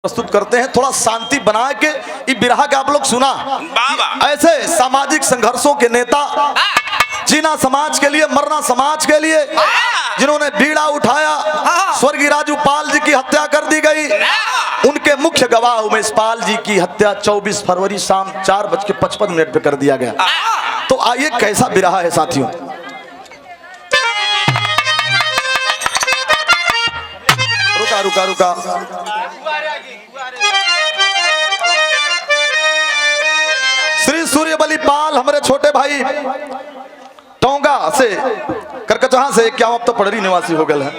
प्रस्तुत करते हैं। थोड़ा शांति बना के ये बिरहा के आप लोग सुना। ऐसे सामाजिक संघर्षों के नेता, जीना समाज के लिए, मरना समाज के लिए, जिन्होंने बीड़ा उठाया। स्वर्गीय राजू पाल जी की हत्या कर दी गई। उनके मुख्य गवाह उमेश पाल जी की हत्या 24 फरवरी शाम 4:55 पे कर दिया गया। तो आइए कैसा बिरहा है साथियों। रुका रुका रुका। श्री सूर्यबली पाल हमारे छोटे भाई टोंगा से, करकचहा से, क्या अब तो पड़री निवासी हो गए हैं।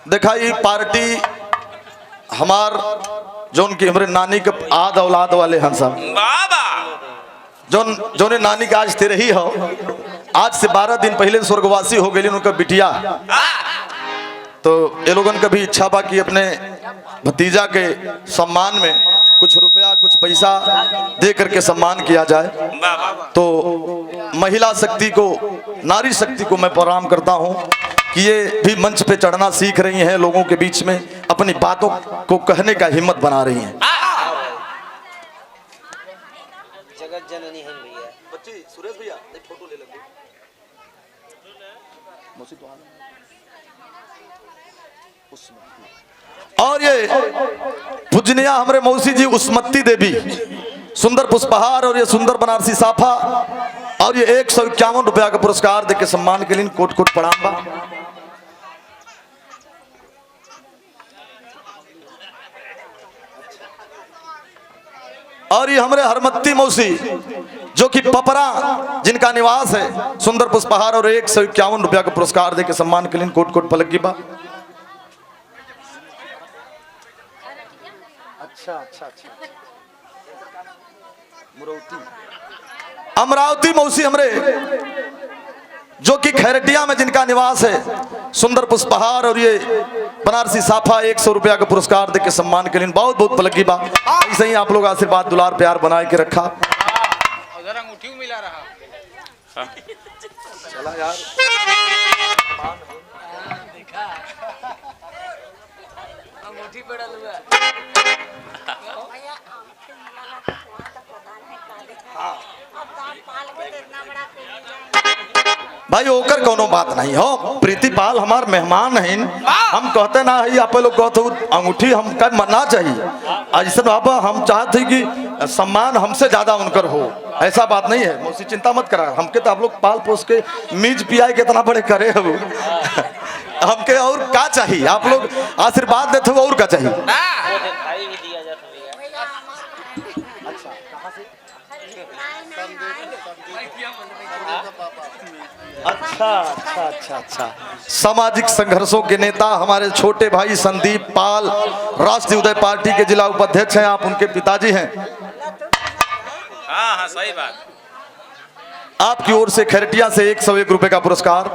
देखा ये पार्टी हमार जो उनकी हमारे नानी के आद औलाद वाले हैं सब, जो ने नानी का आज तेरे ही हो, आज से 12 दिन पहले स्वर्गवासी हो गई उनका बिटिया। तो ये लोगों का भी इच्छा बा कि अपने भतीजा के सम्मान में कुछ रुपया कुछ पैसा दे करके सम्मान किया जाए। तो महिला शक्ति को, नारी शक्ति को मैं प्रणाम करता हूं कि ये भी मंच पे चढ़ना सीख रही हैं, लोगों के बीच में अपनी बातों को कहने का हिम्मत बना रही हैं। जगत जननी है भैया। बच्ची सुरेश भैया एक फोटो ले लेंगे। और ये पूजनिया हमारे मौसी जी उस्मती देवी, सुंदर पुष्पहार और ये सुंदर बनारसी साफा और ये 151 रुपया का पुरस्कार देके सम्मान के लिए कोट कोट प्रणाम बा। और ये हमारे हरमत्ती मौसी जो कि पपरा जिनका निवास है, सुंदर पुष्पहार और 151 रुपया का पुरस्कार देके सम्मान के लिए कोट कोट पलक बा। अच्छा अच्छा अच्छा। अमरावती मौसी हमरे जो कि खैरटिया में जिनका निवास है, सुंदर पुष्पहार और ये बनारसी साफा 100 रुपया का पुरस्कार देके सम्मान के लिए बहुत बहुत पलकी बा। ऐसे ही आप लोग आशीर्वाद दुलार प्यार बनाए के रखा। उधर अंगूठी मिला रहा। चला यार अंगूठी पड़ल हुआ। भाई ओकर कोनो बात नहीं हो। प्रीति पाल हमार मेहमान हैं, हम कहते ना है आप लोग कहते अंगूठी हम कर मना चाहिए। ऐसा बाबा हम चाहते कि सम्मान हमसे ज्यादा उनकर हो, ऐसा बात नहीं है। मौसी चिंता मत करा, हमके तो आप लोग पाल पोस के मीज पियाई कितना बड़े करे हो। हमके और क्या चाहिए, आप लोग आशीर्वाद देते हो और क्या चाहिए। अच्छा अच्छा अच्छा अच्छा। सामाजिक संघर्षों के नेता हमारे छोटे भाई संदीप पाल, राष्ट्रीय उदय पार्टी के जिला उपाध्यक्ष हैं। आप उनके पिताजी हैं। हाँ हाँ सही बात। आपकी ओर से खैरटिया से 101 रुपए का पुरस्कार।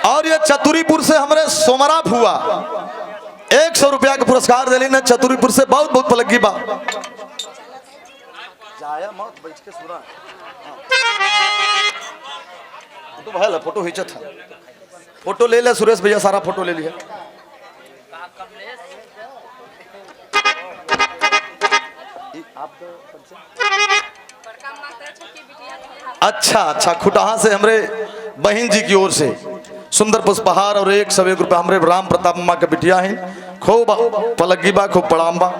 और ये चतुरीपुर से हमारे सोमरा फुआ 100 रुपया का पुरस्कार दिली ने चतुरीपुर से, बहुत बहुत पलगी बा। जाया मत बैठ के सुना। तो भाई फोटो खींचा था, फोटो ले ले सुरेश भैया, सारा फोटो ले लिया। अच्छा अच्छा। खुटहा से हमरे बहन जी की ओर से सुंदर पुष्पहार और 101 रुपया हमरे राम प्रताप अम्मा के बिटिया हैं। खूब पलगी बा, खूब प्रणाम बा।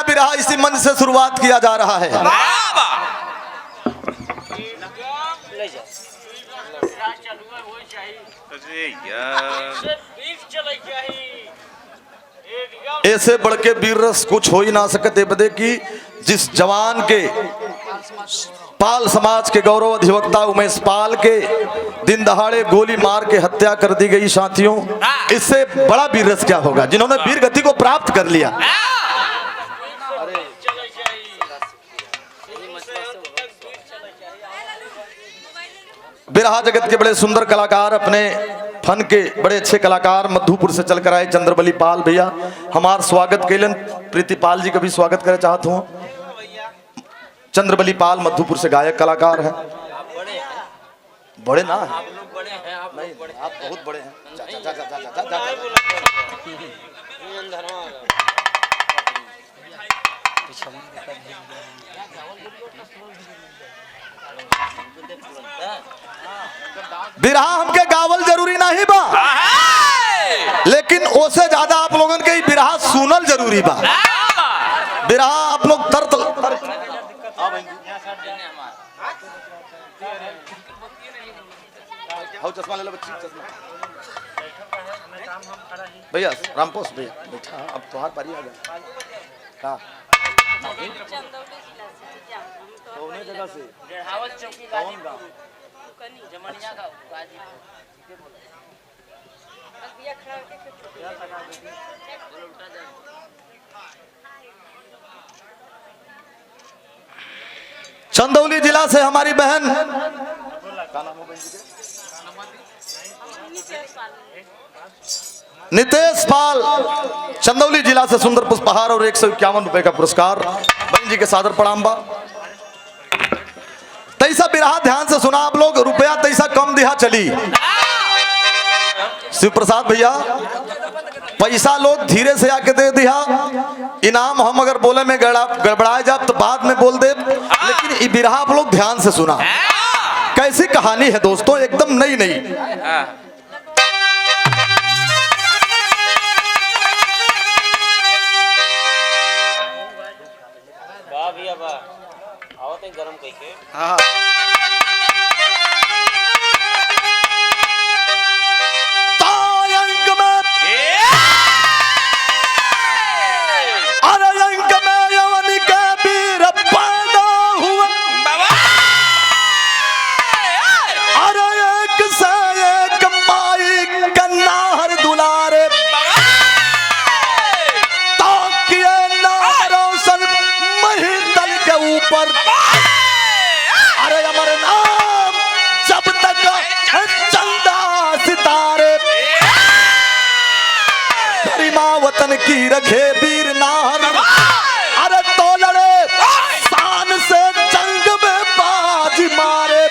नया बिरहा इसी मंच से शुरुआत किया जा रहा है। ऐसे बढ़ के वीर रस कुछ हो ही ना सकते बदे की जिस जवान के पाल समाज के गौरव अधिवक्ता उमेश पाल के दिन दहाड़े गोली मार के हत्या कर दी गई साथियों, इससे बड़ा वीर रस क्या होगा जिन्होंने वीर गति को प्राप्त कर लिया। बिरहा जगत के बड़े सुंदर कलाकार, अपने फन के बड़े अच्छे कलाकार मधुपुर से चलकर आए चंद्रबली पाल भैया हमार स्वागत कैलन। प्रीतिपाल जी का भी स्वागत करे चाहता हूँ। चंद्रबली पाल मधुपुर से गायक कलाकार है। बड़े ना है? नहीं, आप बहुत बड़े हैं। बिरहा हमके गावल जरूरी नहीं बा, लेकिन ओसे ज्यादा आप लोगन के बिरहा सुनल जरूरी बा। बिरहा आप लोग चश्मा ले लो बच्ची, चश्मा भैया रामपोस भैया बैठा, अब तुम्हार पारी आ गया का कौन जगह से कौन गाँव जमनिया का चंदौली जिला से हमारी बहन नितेश पाल, चंदौली जिला से सुंदर पुष्पहार और 151 रुपए का पुरस्कार बहन जी के सादर प्रणाम बा। तैसा बिरहा ध्यान से सुना आप लोग, रुपया तैसा कम दिया चली। शिव प्रसाद भैया पैसा लोग धीरे से आके दे दिया, इनाम हम अगर बोले में गड़बड़ाए जाए तो बाद में बोल दे, लेकिन ये बिरहा आप लोग ध्यान से सुना। कैसी कहानी है दोस्तों, एकदम नई नई। गरम कहीं हाँ वतन की रखे वीर नार, अरे तो लड़े शान से जंग में बाजी मारे,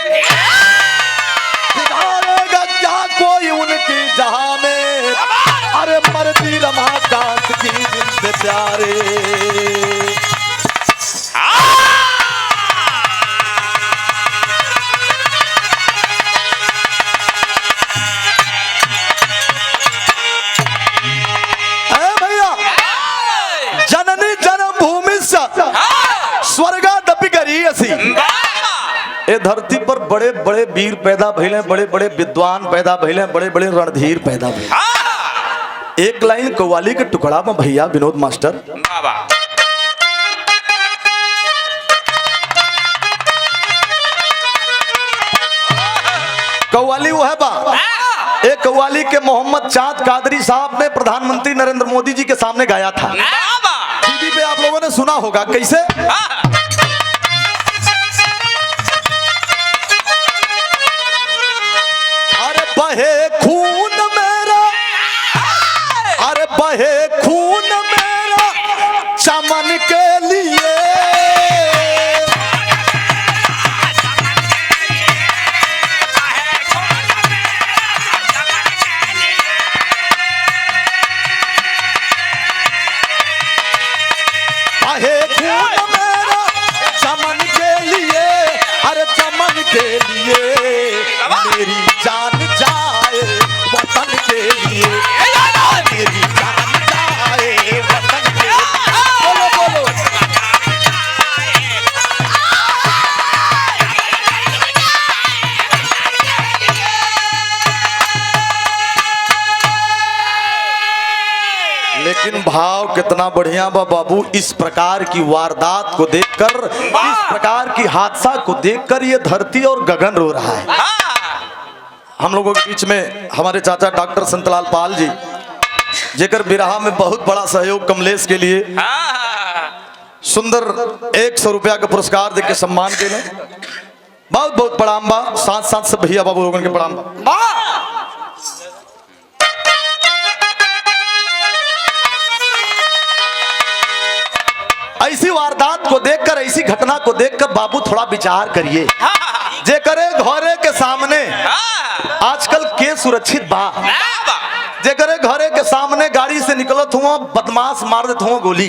बिगाड़ेगा क्या कोई उनकी जहां में, अरे मर्दी रमाकांत की दिल से प्यारे। ए धरती पर बड़े बड़े वीर पैदा भइले, बड़े बड़े विद्वान पैदा भइले, बड़े बड़े रणधीर पैदा भइले। एक लाइन कव्वाली के टुकड़ा में भैया विनोद मास्टर कव्वाली वो है बा, एक कव्वाली के मोहम्मद चांद कादरी साहब ने प्रधानमंत्री नरेंद्र मोदी जी के सामने गाया था। टीवी पे आप लोगों ने सुना होगा। कैसे? बहे खून मेरा, अरे बहे खून मेरा चमन के लिए, बहे खून मेरा चमन के लिए, अरे चमन के लिए मेरी जान जाए वतन के लिए, मेरी जान जाए वतन के लिए। बोलो बोलो लेकिन भाव कितना बढ़िया बा बाबू। इस प्रकार की वारदात को देखकर, इस प्रकार की हादसा को देखकर ये धरती और गगन रो रहा है। हम लोगों के बीच में हमारे चाचा डॉक्टर संतलाल पाल जी, जेकर बिरहा में बहुत बड़ा सहयोग कमलेश के लिए सुंदर 100 रुपया का पुरस्कार देके सम्मान के लिए बहुत बहुत प्रणाम बा। साथ साथ सब भैया बाबू लोगों के प्रणाम बा। ऐसी वारदात को देखकर, ऐसी घटना को देखकर बाबू थोड़ा विचार करिए। जे करे घरे के सामने आजकल के सुरक्षित बा, जे करे घरे के सामने गाड़ी से निकलत हुआ बदमाश मार देते हुआ गोली,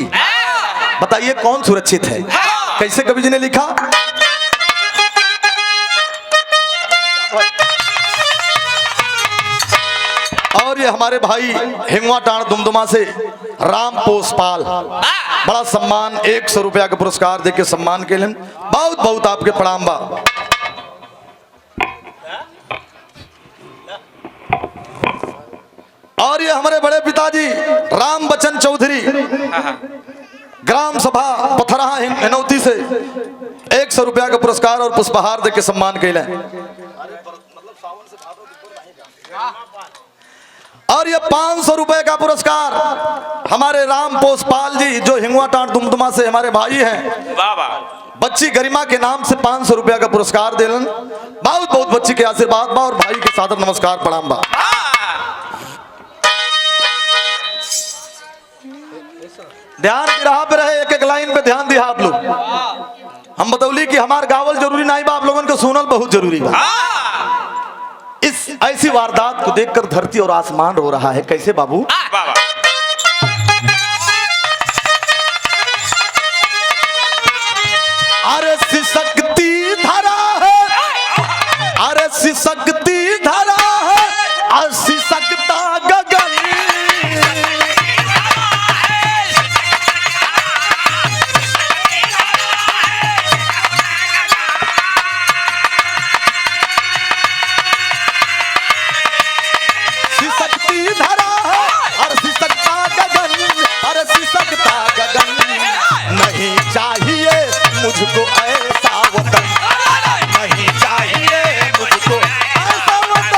बताइए कौन सुरक्षित है? कैसे कवि जी ने लिखा, और ये हमारे भाई हिंगवा टाण दुमदुमा से राम पोसपाल बड़ा सम्मान 100 रुपया का पुरस्कार देके सम्मान के लिए बहुत बहुत आपके प्रणाम बा। और ये हमारे बड़े पिताजी राम बच्चन चौधरी ग्राम सभा पथराहा हिनौती से 100 रुपया का पुरस्कार और पुष्पहार देके सम्मान के लिए। और ये 500 रुपए का पुरस्कार हमारे राम पोसपाल जी जो हिंगवा टाट दुमदुमा से हमारे भाई हैं, बच्ची गरिमा के नाम से 500 रुपया का पुरस्कार देलन। बहुत बहुत बच्ची के आशीर्वाद बा और भाई के सादर नमस्कार प्रणाम बा। ध्यान रहा पे रहे, एक एक लाइन पे ध्यान दिया आप लोग। हम बतौली कि हमार गावल जरूरी नहीं बा, आप लोगों को सुनल बहुत जरूरी बा। इस ऐसी वारदात को देखकर धरती और आसमान रो रहा है। कैसे बाबू? अरे सिसकती धरा है, अरे सिसकती धरा है, और सिसकता गगन। नहीं चाहिए मुझको ऐसा वतन, नहीं चाहिए मुझको ऐसा वतन।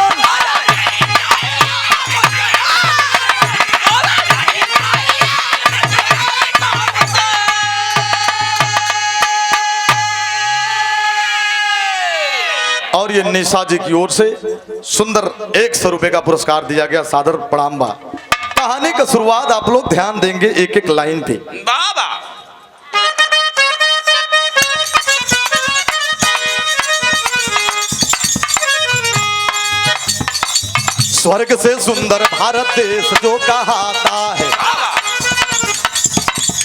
और ये निशा जी की ओर से सुंदर 100 रुपए का पुरस्कार दिया गया, सादर प्रणाम बा। कहानी का शुरुआत आप लोग ध्यान देंगे एक एक लाइन पे। बाबा स्वर्ग से सुंदर भारत देश जो कहाता है,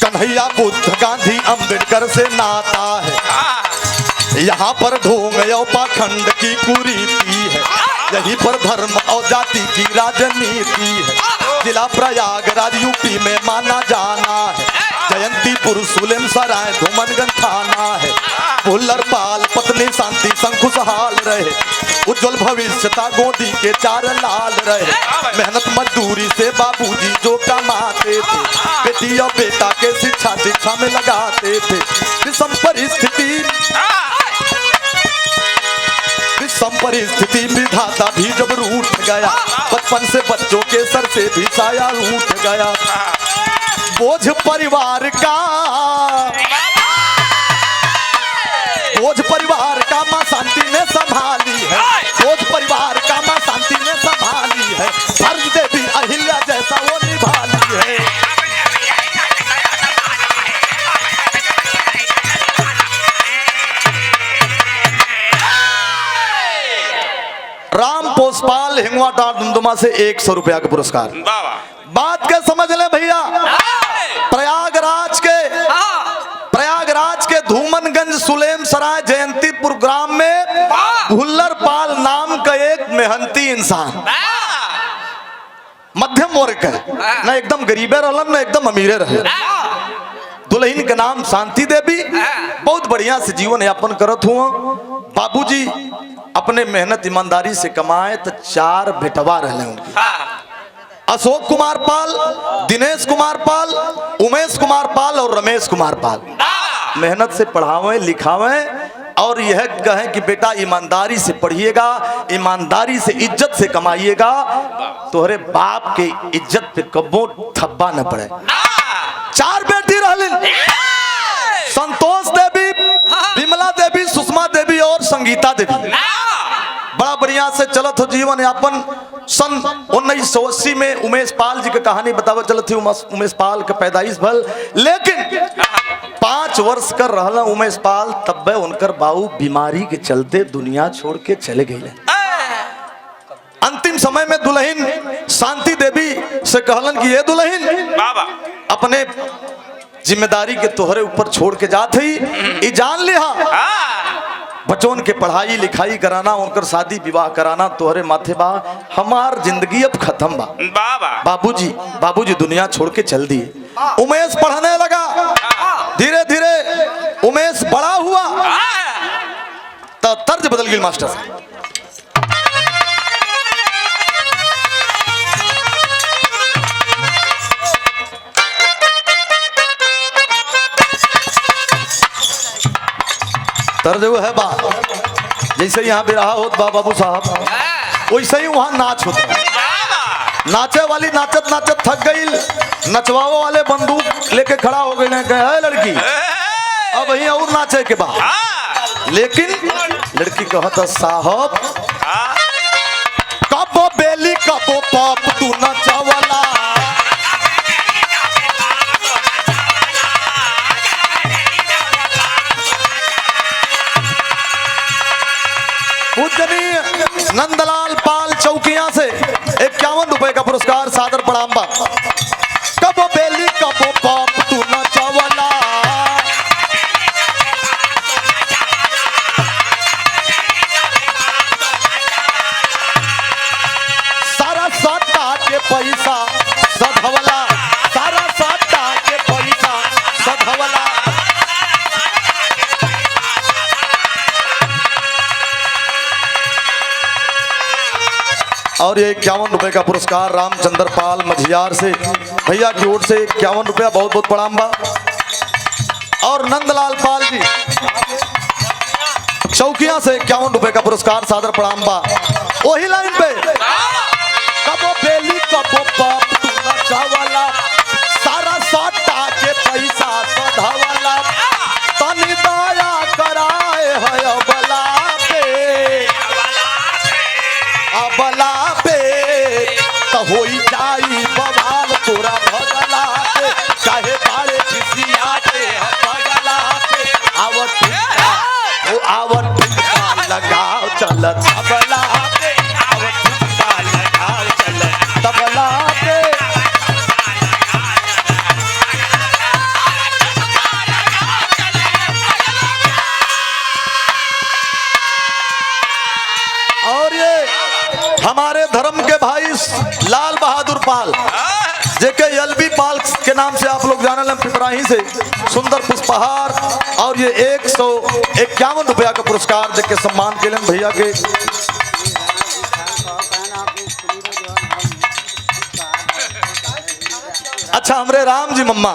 कन्हैया बुद्ध गांधी अंबेडकर से नाता है। यहाँ पर ढोंग और पाखंड की कुरीति है, यहीं पर धर्म और जाति की राजनीति है। जिला प्रयागराज यूपी में माना जाना है, जयंतीपुर सुलेम सराय धूमनगंज थाना है। भुल्लर पाल पत्नी शांति संग खुशहाल रहे, उज्जवल भविष्य था गोदी के 4 लाल रहे। मेहनत मजदूरी से बाबूजी जो कमाते थे, बेटी और बेटा के शिक्षा दीक्षा में लगाते थे। विषम परिस्थिति विधाता भी जब रूठ गया, बचपन से बच्चों के सर से भी साया रूठ गया। बोझ परिवार का, बोझ परिवार का मां शांति ने संभाली है, बोझ परिवार का मां शांति ने संभाली है। फर्ज देवी अहिल्या जैसा वो निभाली है। राम पोसपाल हिंगवा टाट दुमदुमा से 100 रुपया का पुरस्कार। बात क्या समझ ले भैया, प्रयागराज के धूमनगंज सुलेम सराय जयंतीपुर ग्राम में भुल्लर पाल नाम का एक मेहनती इंसान, मध्यम वर्ग है, न एकदम गरीबे रहलन न एकदम अमीरे रहे। दुल्हन का नाम शांति देवी, बहुत बढ़िया से जीवन यापन करत हुआ। बाबूजी अपने मेहनत ईमानदारी से कमाए तो 4 बेटवा रहे उनकी। अशोक कुमार पाल, दिनेश कुमार पाल, उमेश कुमार पाल और रमेश कुमार पाल मेहनत से पढ़ावें लिखावें और यह कहें कि बेटा ईमानदारी से पढ़िएगा, ईमानदारी से इज्जत से कमाइएगा, तोहरे बाप के इज्जत पे कब्बो थप्पा न पड़े। 4 बेटी रहलिन, संतोष देवी, विमला देवी, सुषमा देवी और संगीता देवी। बड़ा बढ़िया से चलत हो जीवन यापन। सन 1980 में उमेश पाल जी की कहानी बतावे चलत थी। उमेश पाल के पैदाइश भल, लेकिन 5 वर्ष कर रहला उमेश पाल, तब उनकर बाबू बीमारी के चलते दुनिया छोड़ के चले गए। अंतिम समय में दुल्हन शांति देवी से कहलन कि ये दुल्हन अपने जिम्मेदारी के तोहरे ऊपर छोड़ के जात ही, जान लिहा बच्चों के पढ़ाई लिखाई कराना, उनकर शादी विवाह कराना तोहरे माथे बा, हमार जिंदगी अब खत्म बा। बाबूजी दुनिया छोड़ के चल दिए। उमेश पढ़ने लगा, धीरे धीरे उमेश बड़ा हुआ तो तर्ज बदल गई मास्टर साहब। तर्ज वो है बात, जैसे यहाँ भी रहा होत बा बाबू साहब, वैसे ही वहाँ नाच होता। नाचे वाली नाचत नाचत थक गई, नचवाओ वाले बंदूक लेके खड़ा हो गए, कहे लड़की अब वही और नाचे के बाद, लेकिन लड़की कहता साहब कबो बेली कबो पाप तू नचवाला, नंदलाल पाल चौकिया से 51 रुपए का पुरस्कार सादर प्रणाम बा। कबो बेली कबो पाप तू नचवाला, सारा सट्टा के पैसा सधवला, सारा सट्टा के पैसा सधवला। और ये 51 रुपए का पुरस्कार रामचंद्र पाल मझियार से भैया की ओर से 51 रुपया बहुत बहुत प्रणाम बा। और नंदलाल पाल जी चौकिया से 51 रुपए का पुरस्कार सादर प्रणाम बा। वही लाइन पे कबो बेली कबो पाप तू नचवाला, सारा सट्टा के पैसा सधवाला, तनी दया कराए है अबला पे, अबला तो होई जाई बवाल तोरा भगला पे, चाहे बाड़े किसिया के भगला पे, आवत ओ आवत लगाओ चल तबला पे, आवत लगाओ चल तबला पे। और ये हमारे धर्म के भाई लाल बहादुर पाल जेके एलबी पाल के नाम से आप लोग जानल, पिपराही से सुंदर पुष्पहार और ये 151 रुपया का पुरस्कार देके सम्मान के लिए भैया के। अच्छा हमरे राम जी मम्मा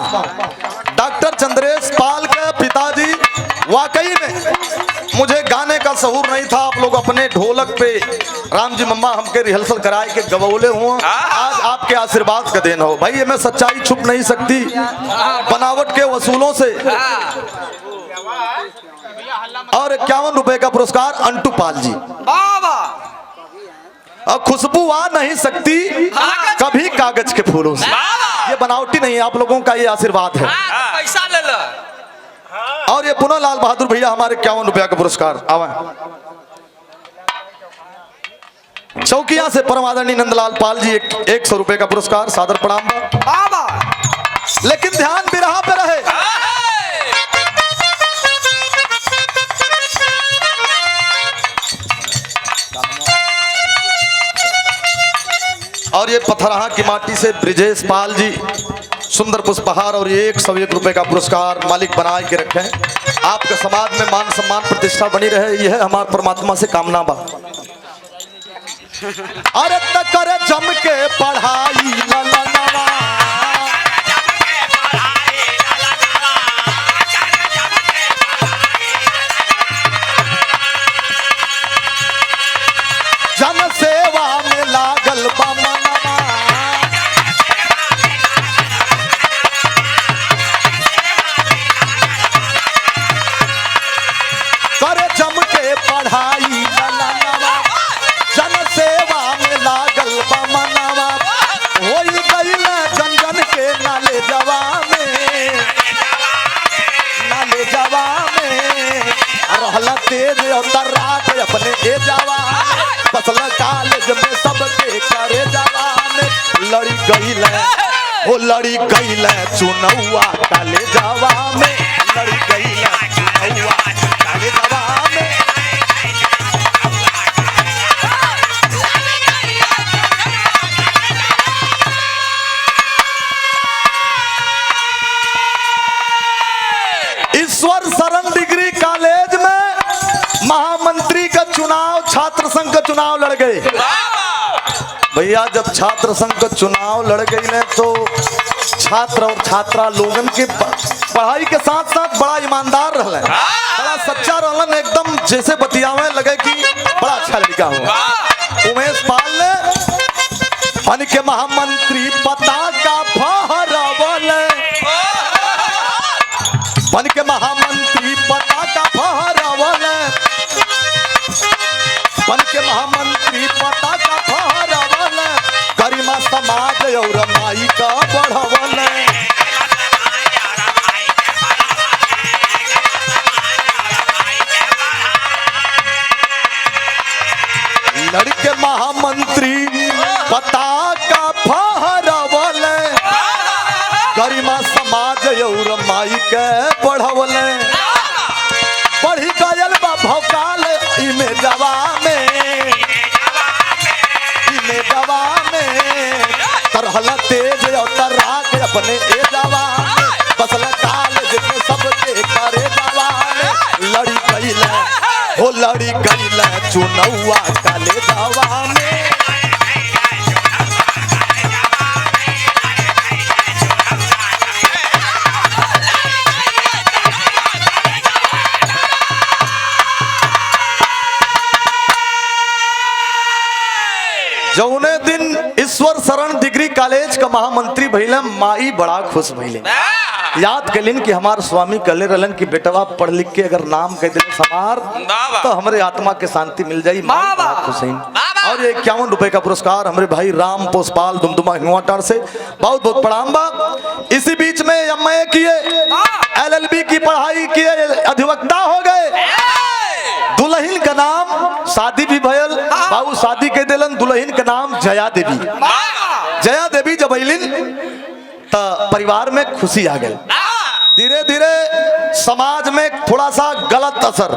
डॉक्टर चंद्रेश पाल के पिताजी, वाकई में मुझे गाने का शऊर नहीं था। आप लोग अपने ढोलक पे राम जी मम्मा हमके रिहर्सल कराए के गवौले हुआ, आज आपके आशीर्वाद का देन हो। भाई ये मैं सच्चाई छुप नहीं सकती बनावट के वसूलों से। और 51 रुपए का पुरस्कार अंटू पाल जी। और खुशबू आ नहीं सकती कभी कागज के फूलों से, ये बनावटी नहीं है, आप लोगों का ये आशीर्वाद है। पैसा ले लो। और ये पुनः लाल बहादुर भैया हमारे 51 रुपया का पुरस्कार आवा। चौकिया से परम आदरणीय नंदलाल पाल जी 100 रुपए का पुरस्कार सादर प्रणाम बा। लेकिन ध्यान बिरहा पे रहे। और ये पथरहा की माटी से ब्रिजेश पाल जी सुंदर पुष्पहार और ये 101 रुपए का पुरस्कार मालिक बनाए के रखे। आपके समाज में मान सम्मान प्रतिष्ठा बनी रहे, यह हमारे परमात्मा से कामना बा। अरे तक जम के पढ़ाई तेज अवतरा के अपने ए जवान फसल कॉलेज में सबके करे जवान लड़ी गईल ओ लड़ी गईल चुनौआ काले जवा में लड़ी गईल चुनौआ काले जवा में ईश्वर शरण डिग्री कॉलेज में महामंत्री का चुनाव छात्र संघ का चुनाव लड़ गए भैया। जब छात्र संघ का चुनाव लड़ गई ने तो छात्र और छात्रा लोगन के पढ़ाई के साथ साथ बड़ा ईमानदार रहले, बड़ा सच्चा रहलन, एकदम जैसे बतियावे लगे कि बड़ा अच्छा लड़का हो। उमेश पाल ने बन के महामंत्री पता का फहरावल बन के महामंत्री पता का फहरावल बन के महामंत्री पता का फहरावल गरिमा समाज और माई का बढ़ावल लड़के महामंत्री पता का फहरावल गरिमा समाज और माई के बढ़ावल बढ़ी गयल बा भौकाल इमे जवा में तरहल तेज अवतरा के अपने ए जवा फसल कॉलेज में सबके करे जवा लड़ी गईल हो लड़ी गईल चुनौआ काले जवा में जौने दिन ईश्वर शरण डिग्री कॉलेज का महामंत्री भइले माई बड़ा खुश भइले। याद कलिन कि हमार स्वामी कहले रहलन कि बेटवा पढ़ लिख के अगर नाम कह दे समार तो हमारे आत्मा के शांति मिल जाई। माई बड़ा खुश हैं। और ये 51 रुपए का पुरस्कार हमारे भाई राम पोसपाल दुमदुमा हिंगवाटार से बहुत बहुत प्रणाम बा। इसी बीच में एमए किए, LLB की पढ़ाई किए, अधिवक्ता हो गए। दुल्हन का नाम शादी भी भयल बाबू शादी के दिलन दुल्हन का नाम जया देवी। जया देवी जब अलिन तो परिवार में खुशी आ गई। धीरे धीरे समाज में थोड़ा सा गलत असर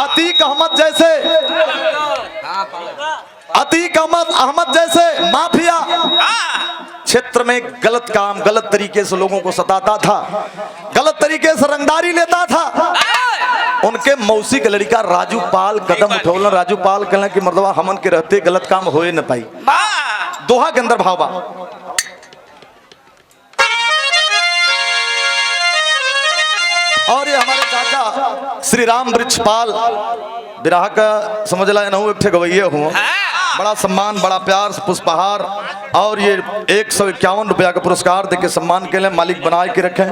अतीक अहमद जैसे माफिया क्षेत्र में गलत काम गलत तरीके से लोगों को सताता था, गलत तरीके से रंगदारी लेता था। उनके मौसी के लड़का राजू पाल कदम उठौलन। राजू पाल कहला कि मर्दवा हमन के रहते गलत काम होए न पाई। दोहा के अंदर भाव बा और ये हमारे चाचा श्री राम वृक्षपाल बिराह का समझ ला नहु एक गवैया हुआ। बड़ा सम्मान बड़ा प्यार पुष्पहार और ये 151 रुपया का पुरस्कार देके सम्मान के लिए मालिक बनाए के रखे।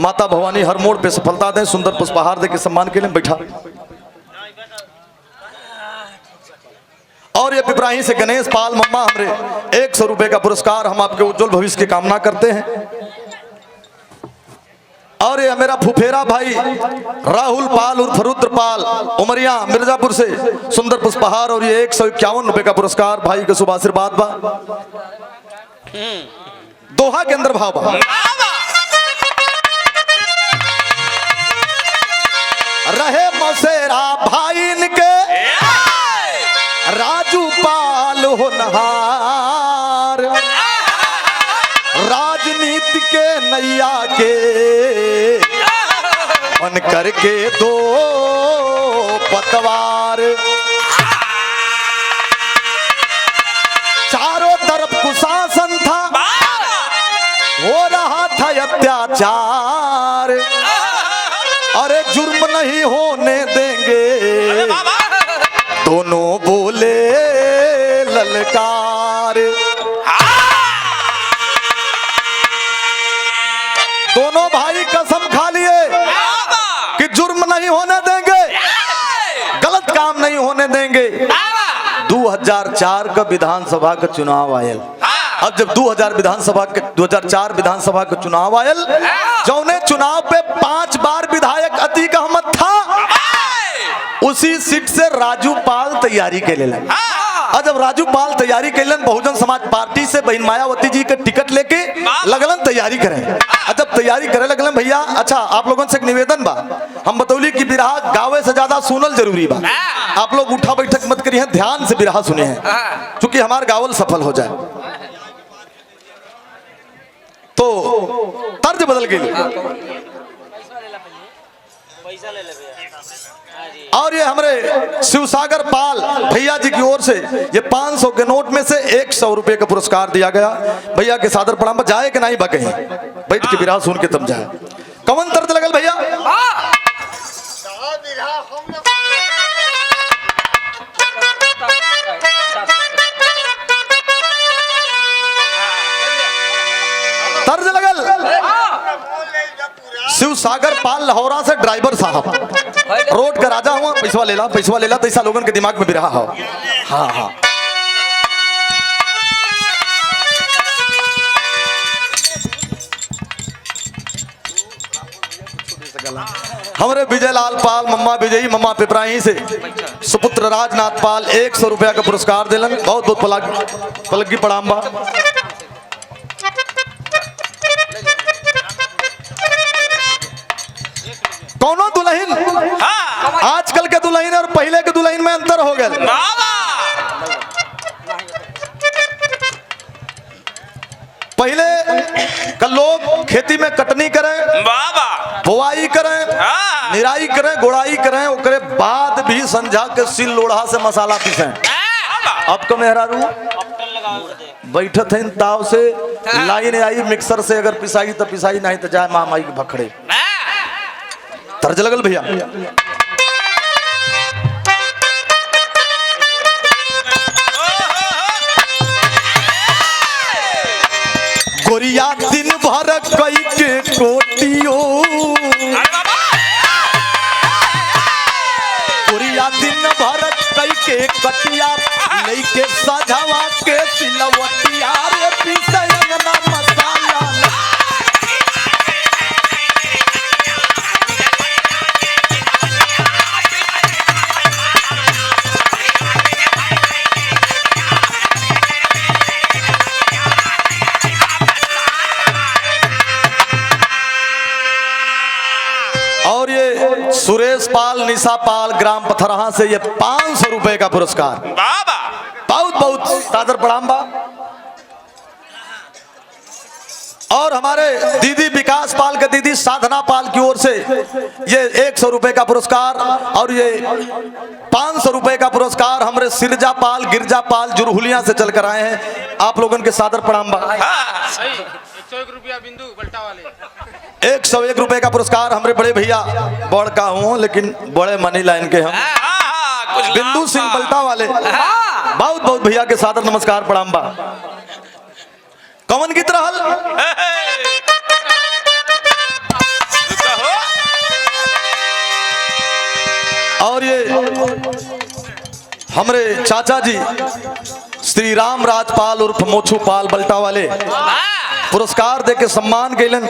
माता भवानी हर मोड़ पे सफलता दें। सुंदर पुष्पहार देके सम्मान के लिए बैठा। और ये पिपराही से गणेश पाल मम्मा हमरे 100 रुपए का पुरस्कार हम आपके उज्जवल भविष्य की कामना करते हैं। और ये मेरा फुफेरा भाई राहुल पाल उर्फ रुद्रपाल उमरिया मिर्जापुर से सुंदर पुष्पहार और ये 151 रुपए का पुरस्कार भाई के शुभ आशीर्वाद बा। दोहा के अंदर भाव बा रहे मौसेरा भाई इनके राजू पाल होनहार राजनीति के नैया के बन करके दो पतवार चारों तरफ कुशासन था हो रहा था अत्याचार। अरे जुर्म नहीं होने देंगे दोनों बोले ललकार। दोनों भाई कसम खा लिए कि जुर्म नहीं होने देंगे गलत काम नहीं होने देंगे। 2004 का विधानसभा का चुनाव आयल। अब जब 2004 विधानसभा का चुनाव आयल जौने चुनाव पे 5 बार विधायक अतीक अहमद था उसी सीट से राजू पाल तैयारी के लेलन। और जब राजू पाल तैयारी कैलन बहुजन समाज पार्टी से बहन मायावती जी के टिकट लेके लगलन तैयारी करें। और जब तैयारी करे लगलन भैया, अच्छा आप लोगों से एक निवेदन बा, हम बतौली कि बिरहा गावे से ज्यादा सुनल जरूरी बा। आप लोग उठा बैठक मत करिए, ध्यान से बिरहा सुने हैं क्योंकि हमार गावल सफल हो जाए। तो तर्ज बदल गई और ये हमारे शिवसागर पाल भैया जी की ओर से ये 500 के नोट में से 100 रुपए का पुरस्कार दिया गया। भैया के सादर प्रणाम। जाए कि नहीं बा कहीं बैठ के बिरहा सुन के तब जाए। कवन तर्ज लगल भैया? तर्ज लगल शिवसागर पाल लाहौरा से ड्राइवर साहब, रोड का राजा हुआ, पैसवा लेला तैसा लोगन के दिमाग में भी रहा हो। हाँ हाँ हमारे विजय लाल पाल मम्मा विजयी मम्मा पिपराही से सुपुत्र राजनाथ पाल 100 रुपया का पुरस्कार दिलन। बहुत बहुत पलगी पड़ाम्बा। कौनो दुल्हन आजकल के दुल्हन और पहले के दुल्हन में अंतर हो गया। पहले का लोग खेती में कटनी करें, बुआई करें, निराई करें, गुड़ाई करें, उसके बाद भी संझा के सिल लोढ़ा से मसाला पीसें। अब तो मेहरारू बैठे थे ताव से लाइन आई मिक्सर से, अगर पिसाई तो पिसाई, नहीं तो जाए मामाई के भखड़े। तर्ज लगल भैया। गोरिया दिन भर कई के कोटियो, गोरिया दिन भर कई के कटिया, लेके सजावा के सिलवटिया रे पिसयंगना मसाला। और ये सुरेश पाल निशा पाल ग्राम पथरहा से ये 500 रुपए का पुरस्कार। बहुत बहुत सादर प्रणाम बा। और हमारे दीदी विकास पाल के दीदी साधना पाल की ओर से ये 100 रुपए का पुरस्कार और ये 500 रुपए का पुरस्कार हमारे सिरजा पाल गिरजा पाल जुरहुलिया से चल कर आए हैं। आप लोगों के सादर प्रणाम बा। 101 रुपया बिंदु बल्टा वाले। 101 रुपए का पुरस्कार हमारे बड़े भैया, बड़ का हूँ लेकिन बड़े मनी लाइन के हम, बिंदु सिंह बल्टा वाले। बहुत बहुत भैया के सादर नमस्कार प्रणाम बा। कौन गीत रहल? और ये हमारे चाचा जी श्री राम राजपाल उर्फ मोछू पाल बल्टा वाले पुरस्कार दे के सम्मान कैलन।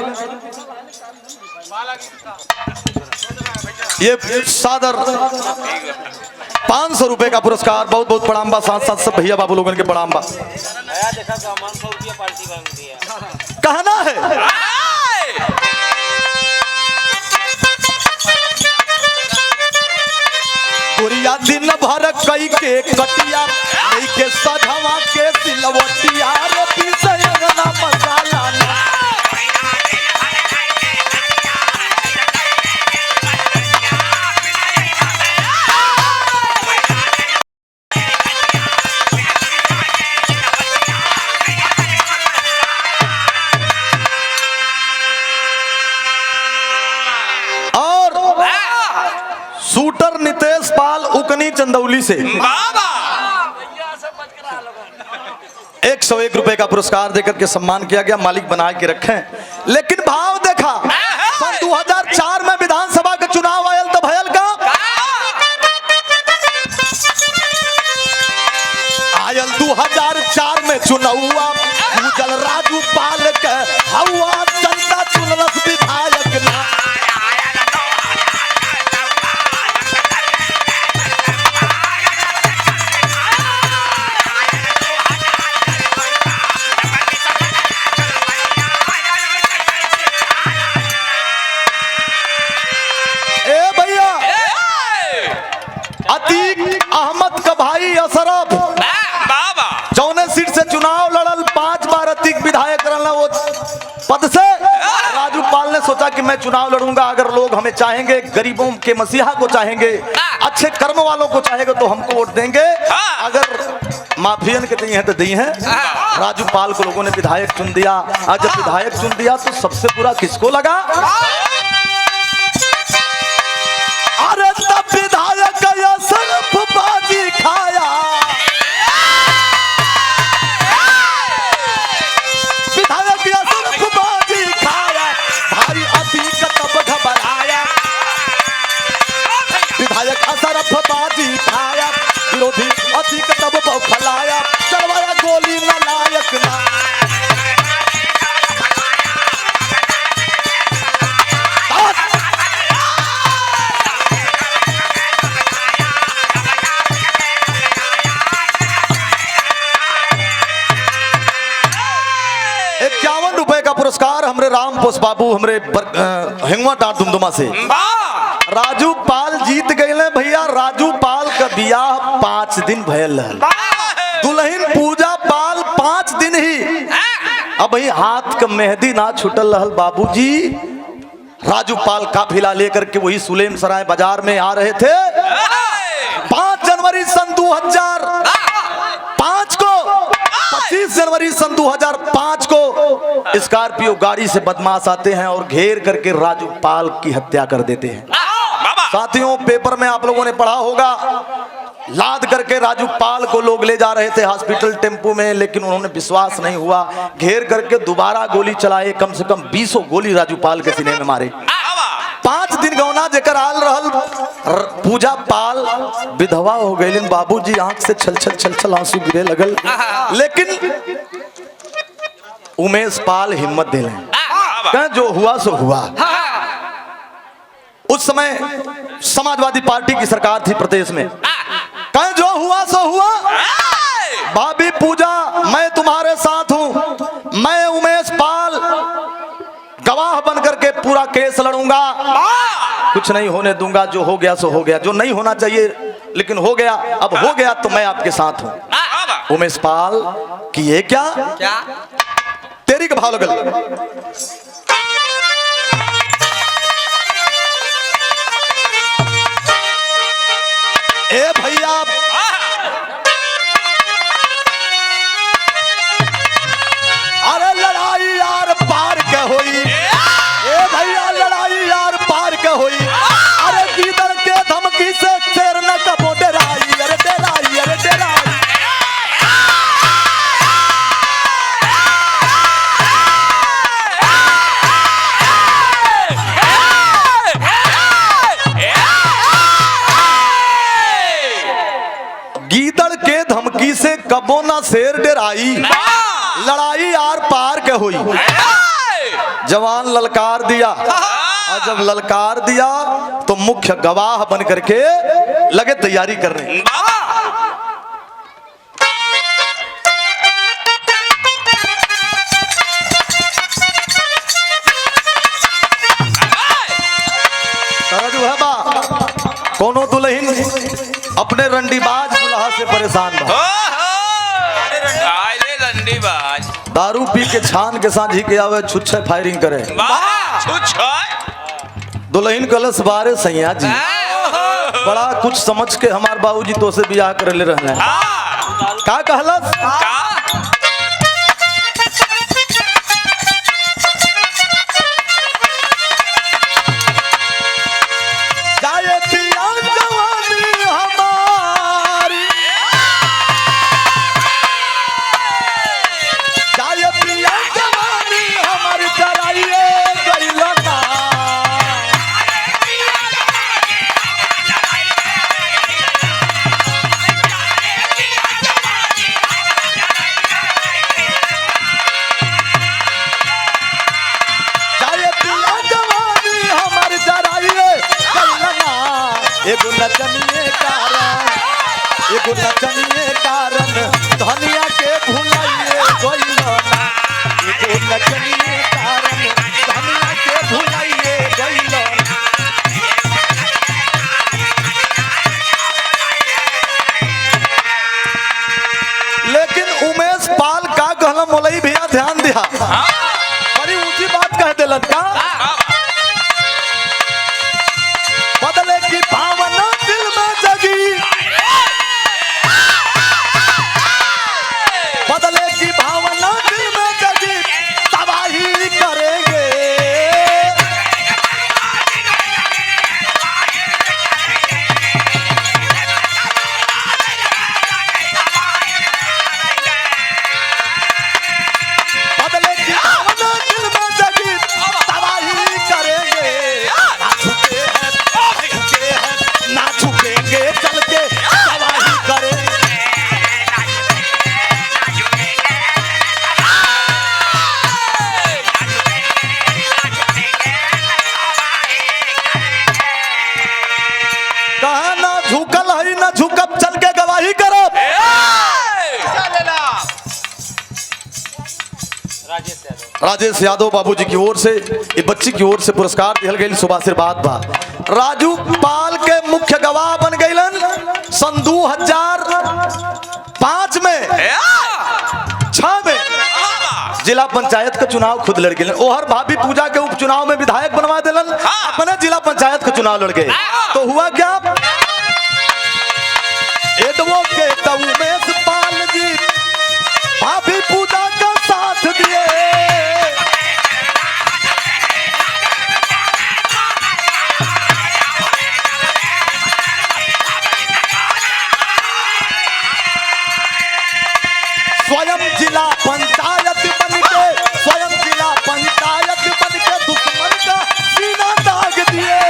ये सादर 500 रुपए का पुरस्कार। बहुत बहुत प्रणाम बा। साथ साथ सब भैया बाबू लोगन के प्रणाम बा। कहना है गोरिया दिन भर कई के कटिया, के सधवा के सिलवटिया रे पिसयंगना मसाला। शूटर नितेश पाल उकनी चंदौली से 101 रुपए का पुरस्कार देकर के सम्मान किया गया। मालिक बना के रखे। लेकिन भाव देखा, सन 2004 में विधानसभा के चुनाव आयल तो भयल का आयल 2004 में चुनाव जल राजू पाल के हवा जनता चुनलस विधायक ना। निकलना वो पद से। राजू पाल ने सोचा कि मैं चुनाव लड़ूंगा, अगर लोग हमें चाहेंगे, गरीबों के मसीहा को चाहेंगे, अच्छे कर्म वालों को चाहेंगे तो हमको वोट देंगे, अगर माफियन के दी हैं तो दी हैं। राजू पाल को लोगों ने विधायक चुन दिया। आज जब विधायक चुन दिया तो सबसे बुरा किसको लगा? अरे तब विधायक या सिर्फ बाजी खाया, विधायक या सिर्फ बाजी खाया, भारी अतीक तब घबराया, विधायक असरफ बाजी खाया, विरोधी अतीक तब फलाया, चलवाया गोली नालायक ना। ₹51 का पुरस्कार हमरे राम पोस बाबू हमरे हिंगवा टाट दुमदुमा से राजू पाल जीत गए भैया। राजू पाल का बियाह 5 दिन भयल, दुल्हन पूजा पाल 5 दिन ही। अब भाई हाथ का मेहंदी ना छुटल रहल बाबूजी। राजू पाल काफिला लेकर के वही सुलेम सराय बाजार में आ रहे थे। 5 जनवरी सन 2005 को, 25 जनवरी सन 2005 को स्कॉर्पियो गाड़ी से बदमाश आते हैं और घेर करके राजू पाल की हत्या कर देते हैं। साथियों, पेपर में आप लोगों ने पढ़ा होगा, लाद करके राजू पाल को लोग ले जा रहे थे हॉस्पिटल टेम्पो में, लेकिन उन्होंने विश्वास नहीं हुआ, घेर करके दोबारा गोली चलाए। कम से कम 20 गोली राजू पाल के सीने में मारे। 5 दिन गौना जेकर आल रहल पूजा पाल विधवा हो गई। बाबूजी आंख से छल छल छल छल आंसू गिरे लगल, लेकिन उमेश पाल हिम्मत दिले, कहें जो हुआ सो हुआ। उस समय समाजवादी पार्टी की सरकार थी प्रदेश में। कहें जो हुआ सो हुआ। भाभी पूजा, मैं तुम्हारे साथ हूं, मैं उमेश पाल गवाह बनकर के पूरा केस लड़ूंगा, कुछ नहीं होने दूंगा, जो हो गया सो हो गया, जो नहीं होना चाहिए लेकिन हो गया, अब हो गया तो मैं आपके साथ हूं। उमेश पाल किए क्या तेरी का भाव लगल। ए भैया अरे लड़ाई यार पार के होई, ए भैया लड़ाई यार पार के होई। अरे गीदड़ के धमकी से शेर न कबो डराई, अरे डराई, अरे डराई। गीदड़ के धमकी से कबो ना शेर डराई, लड़ाई आर पार के हुई। जवान ललकार दिया, और जब ललकार दिया तो मुख्य गवाह बन करके लगे तैयारी करने। जो है बा कोनो दुल्हन अपने रंडीबाज दुल्हा से परेशान बा। दारू पी के छान के साझी के आवे छुच्छे फायरिंग करे। दुल्हन कलश बारे सैया जी बड़ा कुछ समझ के हमार बाबूजी तो से बियाह करे ले रहले। का कहलस? एगो नचनिए कारण धनिया के भुलाइए गइलो ना, एगो नचनिए कारण धनिया के भुलाइए गइलो ना। लेकिन उमेश पाल का कहला मोलई भैया ध्यान दिया, बड़ी ऊंची बात कह दिलन का, बदले की भावना दिल में जगी, बदले की भावना दिल में जगी, तबाही करेंगे। बदले की भावना दिल में जगी, तबाही करेंगे। ना झुके हैं, ना झुकेंगे, चल के तबाही करेंगे। कहा ना झुकल है ना झुकब, चल के गवाही करब। राजेश यादव बाबूजी की ओर से ये बच्ची की ओर से पुरस्कार दिहल गई, शुभ आशीर्वाद बा। राजू पाल के मुख्य गवाह बन गईलन सन 2005 में 6 में जिला पंचायत का चुनाव खुद लड़ गए। ओहर भाभी पूजा के उपचुनाव में विधायक बनवा दिलन, अपने जिला पंचायत का चुनाव लड़ गए। तो हुआ क्या, एडवोकेट उमेश पाल जी भाभी पूजा का साथ दिए। स्वयं जिला पंचायत बन के, स्वयं जिला पंचायत बन के दुश्मन का सीना दाग दिए।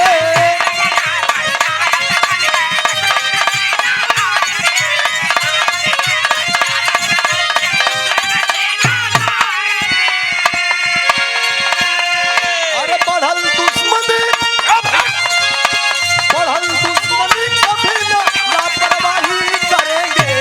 अरे बढ़ल दुश्मनी, बढ़ल दुश्मनी कभी ना लापरवाही करेंगे।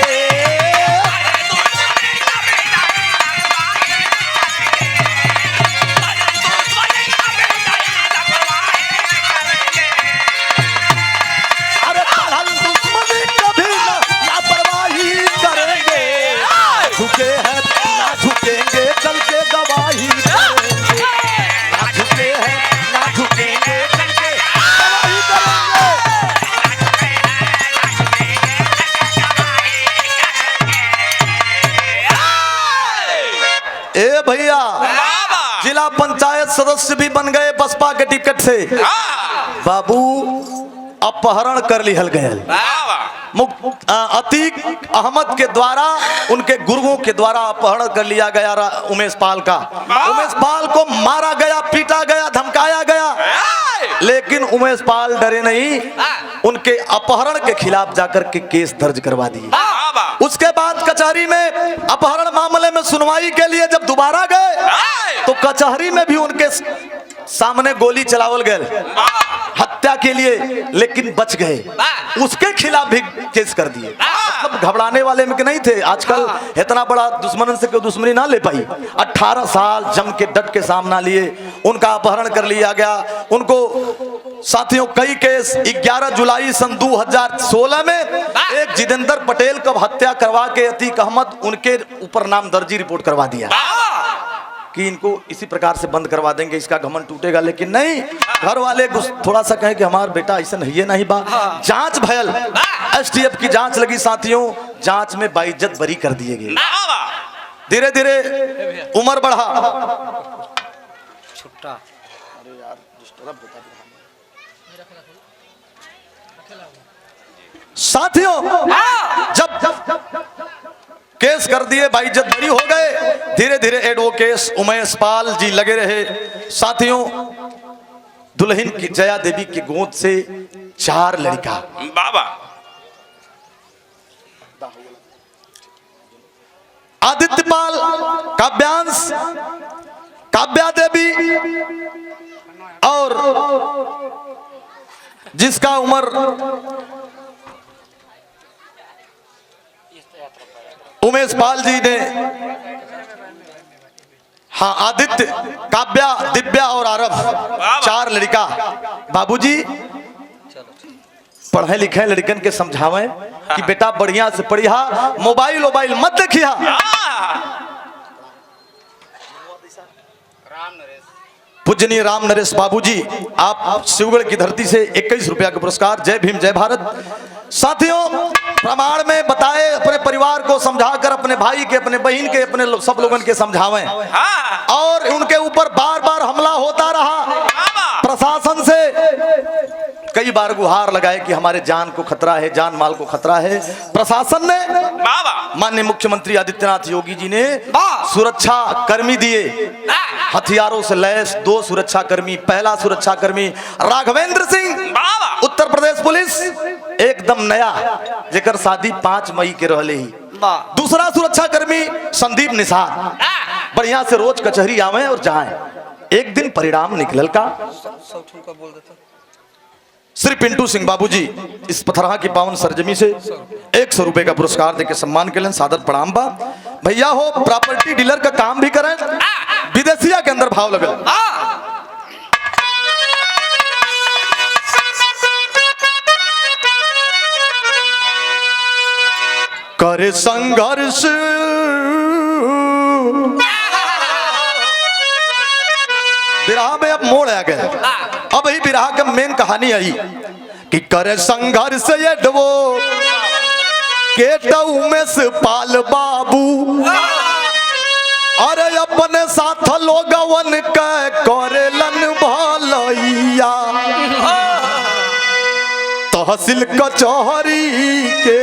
अरे बढ़ल दुश्मनी कभी ना लापरवाही करेंगे। झुके हैं ना झुकेंगे, चल के गवाही करेंगे। ना झुके हैं ना झुकेंगे, चल के गवाही करेंगे। ए भैया, जिला पंचायत सदस्य भी बन गए बसपा के टिकट से। बाबू अपहरण कर लिहल गए। अतीक अहमद के द्वारा, उनके गुरुओं के द्वारा अपहरण कर लिया गया उमेश पाल का। उमेश पाल को मारा गया, पीटा गया, धमकाया गया, लेकिन उमेश पाल डरे नहीं, उनके अपहरण के खिलाफ जाकर के केस दर्ज करवा दिए। उसके बाद कचहरी में अपहरण मामले में सुनवाई के लिए जब दोबारा गए तो कचहरी में भी उनके सामने गोली चलावल गए हत्या के लिए, लेकिन बच गए। उसके खिलाफ भी केस कर दिए। मतलब घबराने वाले में के नहीं थे। आजकल इतना बड़ा दुश्मन से कोई दुश्मनी ना ले पाई। 18 साल जम के डट के सामना लिए, उनका अपहरण कर लिया गया। उनको साथियों कई केस 11 जुलाई सन 2016 में एक जितेंद्र पटेल को हत्या करवा के अतीक अहमद उनके ऊपर नामदर्जी रिपोर्ट करवा दिया कि इनको इसी प्रकार से बंद करवा देंगे, इसका घमंड टूटेगा। लेकिन नहीं, घर वाले थोड़ा सा कहे कि हमारा बेटा ऐसा नहीं है, नहीं बा। जांच भयल, एसटीएफ की जांच लगी साथियों, जांच में बाइज्जत बरी कर दिए गए। धीरे धीरे उम्र बढ़ा। छुट्टा अरे यार डिस्टर्ब होता है साथियों। जब केस कर दिए, बाइज्जत बरी हो गए। धीरे धीरे एडवोकेट उमेश पाल जी लगे रहे साथियों। दुल्हन की जया देवी की गोद से 4 लड़का बाबा आदित्य पाल, काव्यांश, काव्या देवी और जिसका उम्र उमेश पाल जी ने, हाँ आदित्य, काव्या, दिव्या और आरव, 4 लड़का। बाबूजी पढ़े लिखे लड़कन के समझावे कि बेटा बढ़िया से पढ़िया, मोबाइल मत देखिया। राम नरेश पूजनीय राम नरेश बाबूजी, आप शिवगढ़ की धरती से 21 रुपया का पुरस्कार। जय भीम जय भारत। साथियों, प्रमाण में बताए, अपने परिवार को समझाकर, अपने भाई के, अपने बहन के, अपने सब लोगों के समझावें। और उनके ऊपर बार बार हमला होता रहा। प्रशासन से कई बार गुहार लगाए कि हमारे जान को खतरा है, जान माल को खतरा है। प्रशासन ने, माननीय मुख्यमंत्री आदित्यनाथ योगी जी ने सुरक्षा कर्मी दिए, हथियारों से लैस 2 सुरक्षा कर्मी। पहला सुरक्षा कर्मी राघवेंद्र सिंह, उत्तर प्रदेश पुलिस, एकदम नया, जेकर शादी 5 मई के रहले ही। दूसरा सुरक्षा कर्मी संदीप निषाद, बढ़िया से रोज कचहरी आवे और जाए। एक दिन परिणाम निकलल का, श्री पिंटू सिंह बाबूजी इस पथरहा की पावन सरजमी से 100 रुपए का पुरस्कार देके सम्मान के लिए सादर प्रणाम बा। भैया हो, प्रॉपर्टी डीलर का काम भी करें, विदेशिया के अंदर भाव लगल। करे संघर्ष विराह में अब मोड़ आ गया। अब ही विराह का मेन कहानी आई कि करे संघर्ष एडवो केटऊ में से पाल बाबू, अरे अपने साथ लोगवन के करेलन भलैया। तहसील कचहरी के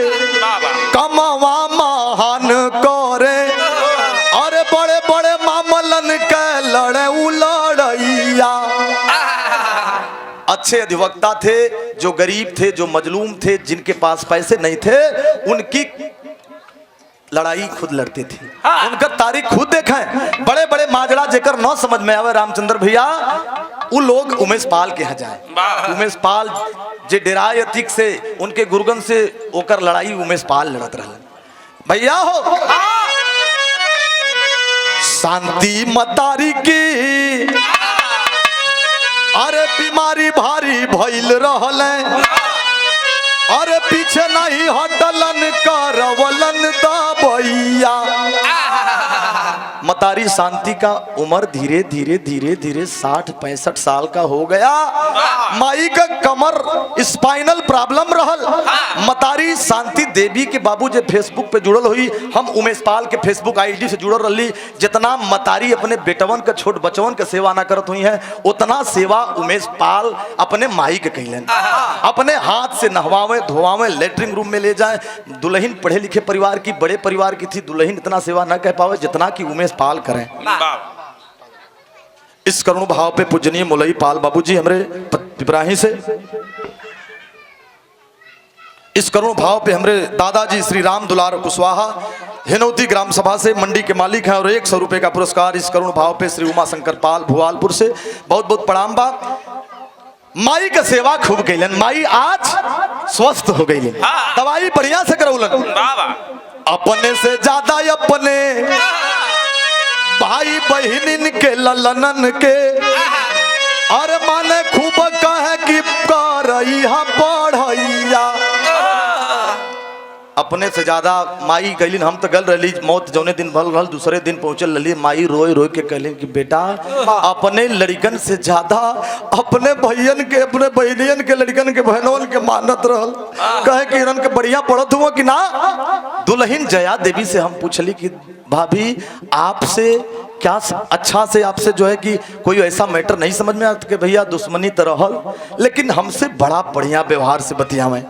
कमवा महान करे, अरे बड़े बड़े मामलन के लड़े लड़ैया। अच्छे अधिवक्ता थे, जो गरीब थे, जो मजलूम थे, जिनके पास पैसे नहीं थे, उनकी लड़ाई खुद लड़ते थे। उनका तारीख खुद देखें। बड़े बड़े माजरा जेकर न समझ में आवे रामचंद्र भैया, वो लोग उमेश पाल के यहाँ जाए। उमेश पाल जे डेराय अतिक से, उनके गुरुगन से ओकर लड़ाई उमेश पाल लड़त रहे। भैया हो, शांति मतारी की, अरे बीमारी भारी भइल रहले, अरे पीछे नहीं हटलन करवलन दबैया। मतारी शांति का उम्र धीरे धीरे धीरे धीरे 60-65 साल का हो गया। माई का कमर स्पाइनल प्रॉब्लम रहल। मतारी शांति देवी के बाबू जे फेसबुक पे जुड़ल हुई, हम उमेश पाल के फेसबुक आईडी से जुड़ल रही। जितना मतारी अपने बेटवन के, छोट बचवन के सेवा ना करत हुई है, उतना सेवा उमेश पाल अपने माई के कैलन। अपने हाथ से नहवावे धोवावे, लेटरिंग रूम में ले जाए। दुल्हन पढ़े लिखे परिवार की, बड़े परिवार की थी, दुल्हन इतना सेवा न कह पावे जितना कि उमेश पाल करें। इस करुण भाव पे पूजनीय मुलई पाल बाबूजी हमरे पिपराही से, इस करुण भाव पे हमरे दादाजी श्री राम दुलार कुशवाहा हिनौती ग्राम सभा से मंडी के मालिक हैं, और 100 रुपए का पुरस्कार इस करुण भाव पे श्री उमा शंकर पाल भुआलपुर से। बहुत बहुत प्रणाम बा। माई का सेवा खूब कैलन। माई आज स्वस्थ हो गई, दवाई बढ़िया से करौलन। अपने से ज्यादा अपने भाई बहनिन के ललनन के, अरे माने खूब कहे कि करैया पढ़ैया। अपने से ज्यादा माई कहलिन। हम तो गल रही, मौत जौने दिन भल रहल, दूसरे दिन पहुंचल रही। माई रोए रोए के कहलिन कि बेटा, अपने लड़कन से ज्यादा अपने भैयन के, अपने बहनियन के, लड़कन के, बहनों के मानत रहल। कहे कि इनके बढ़िया पढ़त हुआ कि ना। दुल्हन जया देवी से हम पूछली कि भाभी, आपसे क्या अच्छा से आपसे जो है कि कोई ऐसा मैटर नहीं समझ में आता कि भैया दुश्मनी तो रहल, लेकिन हमसे बड़ा बढ़िया व्यवहार से बतियावे।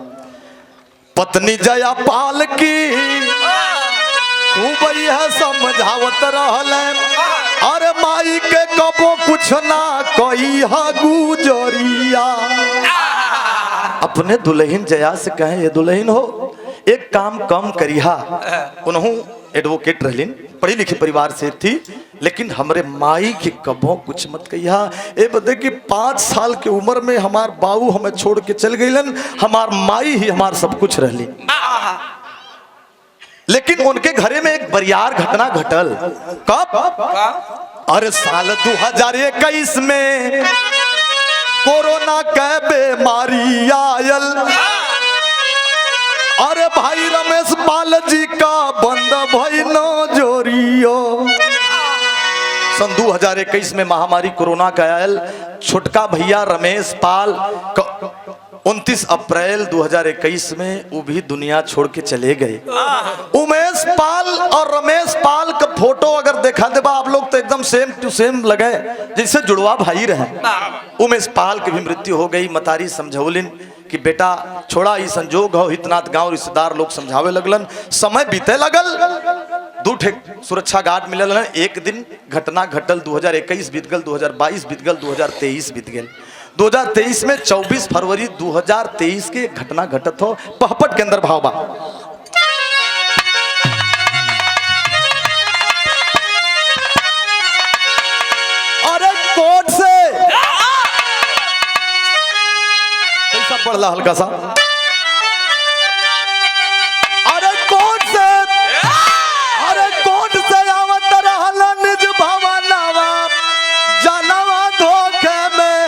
पत्नी जया पाल की खूब यह समझावत रहल, अरे माई के कबो कुछ ना कही गुजरिया। अपने दुल्हन जया से कहे, ये दुल्हन हो, एक काम कम करिहा। उन्हों एडवोकेट रहलिन, पढ़ी लिखी परिवार से थी, लेकिन हमरे माई के कबो कुछ मत कहिया। ए बदे कि 5 साल के उम्र में हमार बाबू हमें छोड़ के चल गईलन, हमार माई ही हमार सब कुछ रहली। लेकिन उनके घरे में एक बरियार घटना घटल। कब? अरे साल 2021 में कोरोना के बीमारी आयल। अरे भाई रमेश पाल जी का बंद भई न जोरियो। सन 2021 में महामारी कोरोना का आयल छोटका भैया रमेश पाल 29 अप्रैल 2021 में वो भी दुनिया छोड़ के चले गए। उमेश पाल और रमेश पाल का फोटो अगर देखा देबा आप लोग तो एकदम सेम टू सेम लगे जैसे जुड़वा भाई रहे। उमेश पाल की भी मृत्यु हो गई। मतारी समझौलिन कि बेटा छोड़ा ही संजोग हो, इतना गांव रिश्तेदार लोग समझावे लगलन। समय बीते लगल, दू ठे सुरक्षा गार्ड मिलल। एक दिन घटना घटल 2021 बीत गल, 2022 बीत गल, 2023 बीत गल। 2023 में 24 फरवरी 2023 के घटना घटत हो। पहपट के अंदर भाव बा। अरे कोर्ट से पैसा पड़ला हल्का सा। अरे कोर्ट से आवत रहल निज भवनवा जनवा धोखे में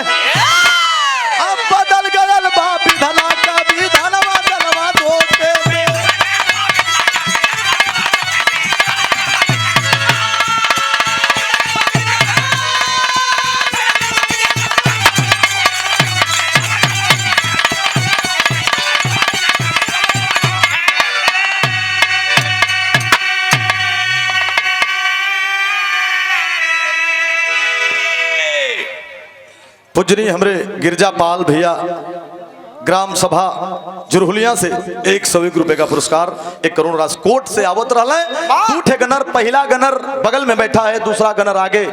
अब बदल गयल बा विधना का विधनवा जनवा धोखे में। पूजनी हमरे गिरजापाल भैया ग्राम सभा जुरहुलिया से 101 रुपए का पुरस्कार 1 करोड़ राजकोट से आवत रहा है। दू ठे गनर, पहला गनर बगल में बैठा है, दूसरा गनर आगे।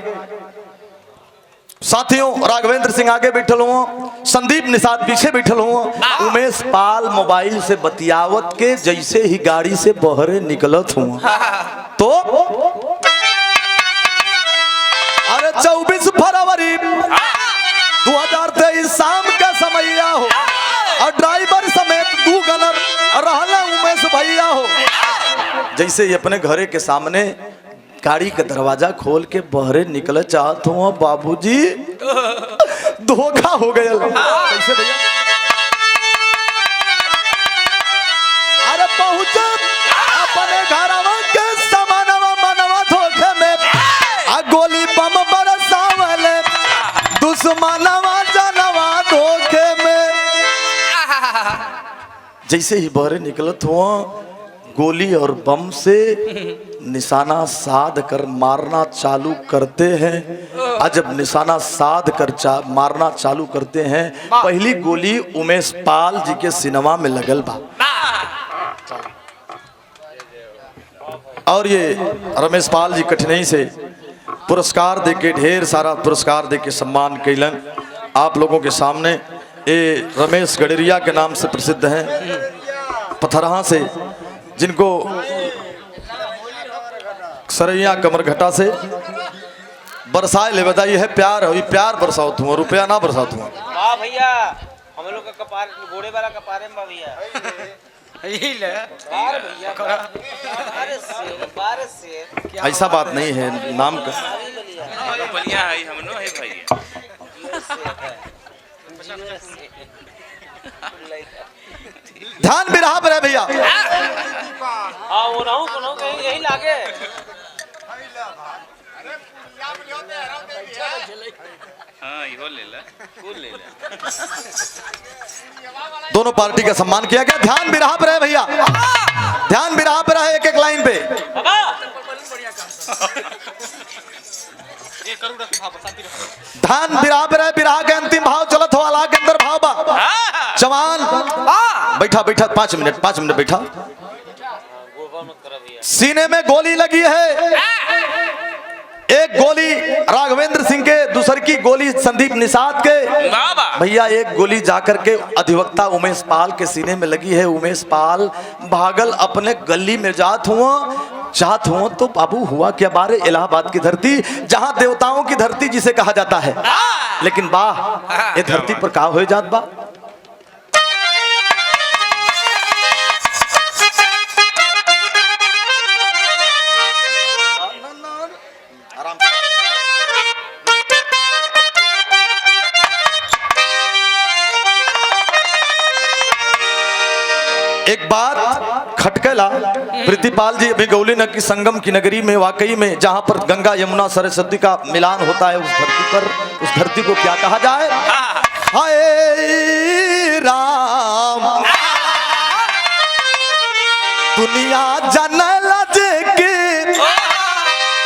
साथियों राघवेंद्र सिंह आगे बैठल हुआ, संदीप निषाद पीछे बैठल हुआ। उमेश पाल मोबाइल से बतियावत के जैसे ही गाड़ी से बहरे निकलत हुआ तो अरे 24 फरवरी 2023 शाम का समैया हो और ड्राइवर समेत 2 गनर रहला उमेश भैया हो। जैसे ही अपने घरे के सामने गाड़ी का दरवाजा खोल के बहरे निकल चाहत हुआ, बाबूजी धोखा हो गया। कैसे भैया? अरे पहुंचे अपने घरवा के सामानवा मनवा धोखे में आ गोली बम बरसावले दुश्मनवा जनवा धोखे में। जैसे ही बहरे निकलत हुआ गोली और बम से निशाना साध कर मारना चालू करते हैं। और जब निशाना साध कर मारना चालू करते हैं, पहली गोली उमेश पाल जी के सिनेमा में लगल बा और ये रमेश पाल जी कठिनाई से पुरस्कार देके, ढेर सारा पुरस्कार देके सम्मान कैलन। आप लोगों के सामने ये रमेश गडरिया के नाम से प्रसिद्ध हैं, पथरहा से, जिनको सरैया कमरघटा से बरसाए ले बताइए है प्यार हुई, प्यार बरसाओ तुम, रुपया ना बरसाओ तुम। वाह भैया, हम लोग का कपार घोड़े वाला कपारे में भैया ऐसा बात नहीं है, नाम का बढ़िया है हमनो है भैया। ध्यान भी रहा पर है भैया। हाँ वो रहूं को यही लागे। हाँ इहो ले ला, कूल ले ला। दोनों पार्टी का सम्मान किया गया। ध्यान भी रहा पर है भैया, ध्यान भी रहा पर है एक एक लाइन पे। ध्यान बिरहा पे रहे, बिरहा के अंतिम भाव चलत हो, अला के अंदर भाव बा। जवान बैठा बैठा 5 मिनट बैठा। सीने में गोली लगी है, एक गोली राघवेंद्र सिंह के, दूसर की गोली संदीप निषाद के। भैया एक गोली जाकर के अधिवक्ता उमेश पाल के सीने में लगी है। उमेश पाल भागल अपने गली में जात हुआ तो बाबू हुआ क्या बारे, इलाहाबाद की धरती, जहां देवताओं की धरती जिसे कहा जाता है, लेकिन वाह ये धरती पर का हो जात बा। एक बात खटकला प्रीतिपाल जी अभी गौली न की संगम की नगरी में, वाकई में जहां पर गंगा यमुना सरस्वती का मिलान होता है, उस धरती को क्या कहा जाए? हाय राम दुनिया जनल के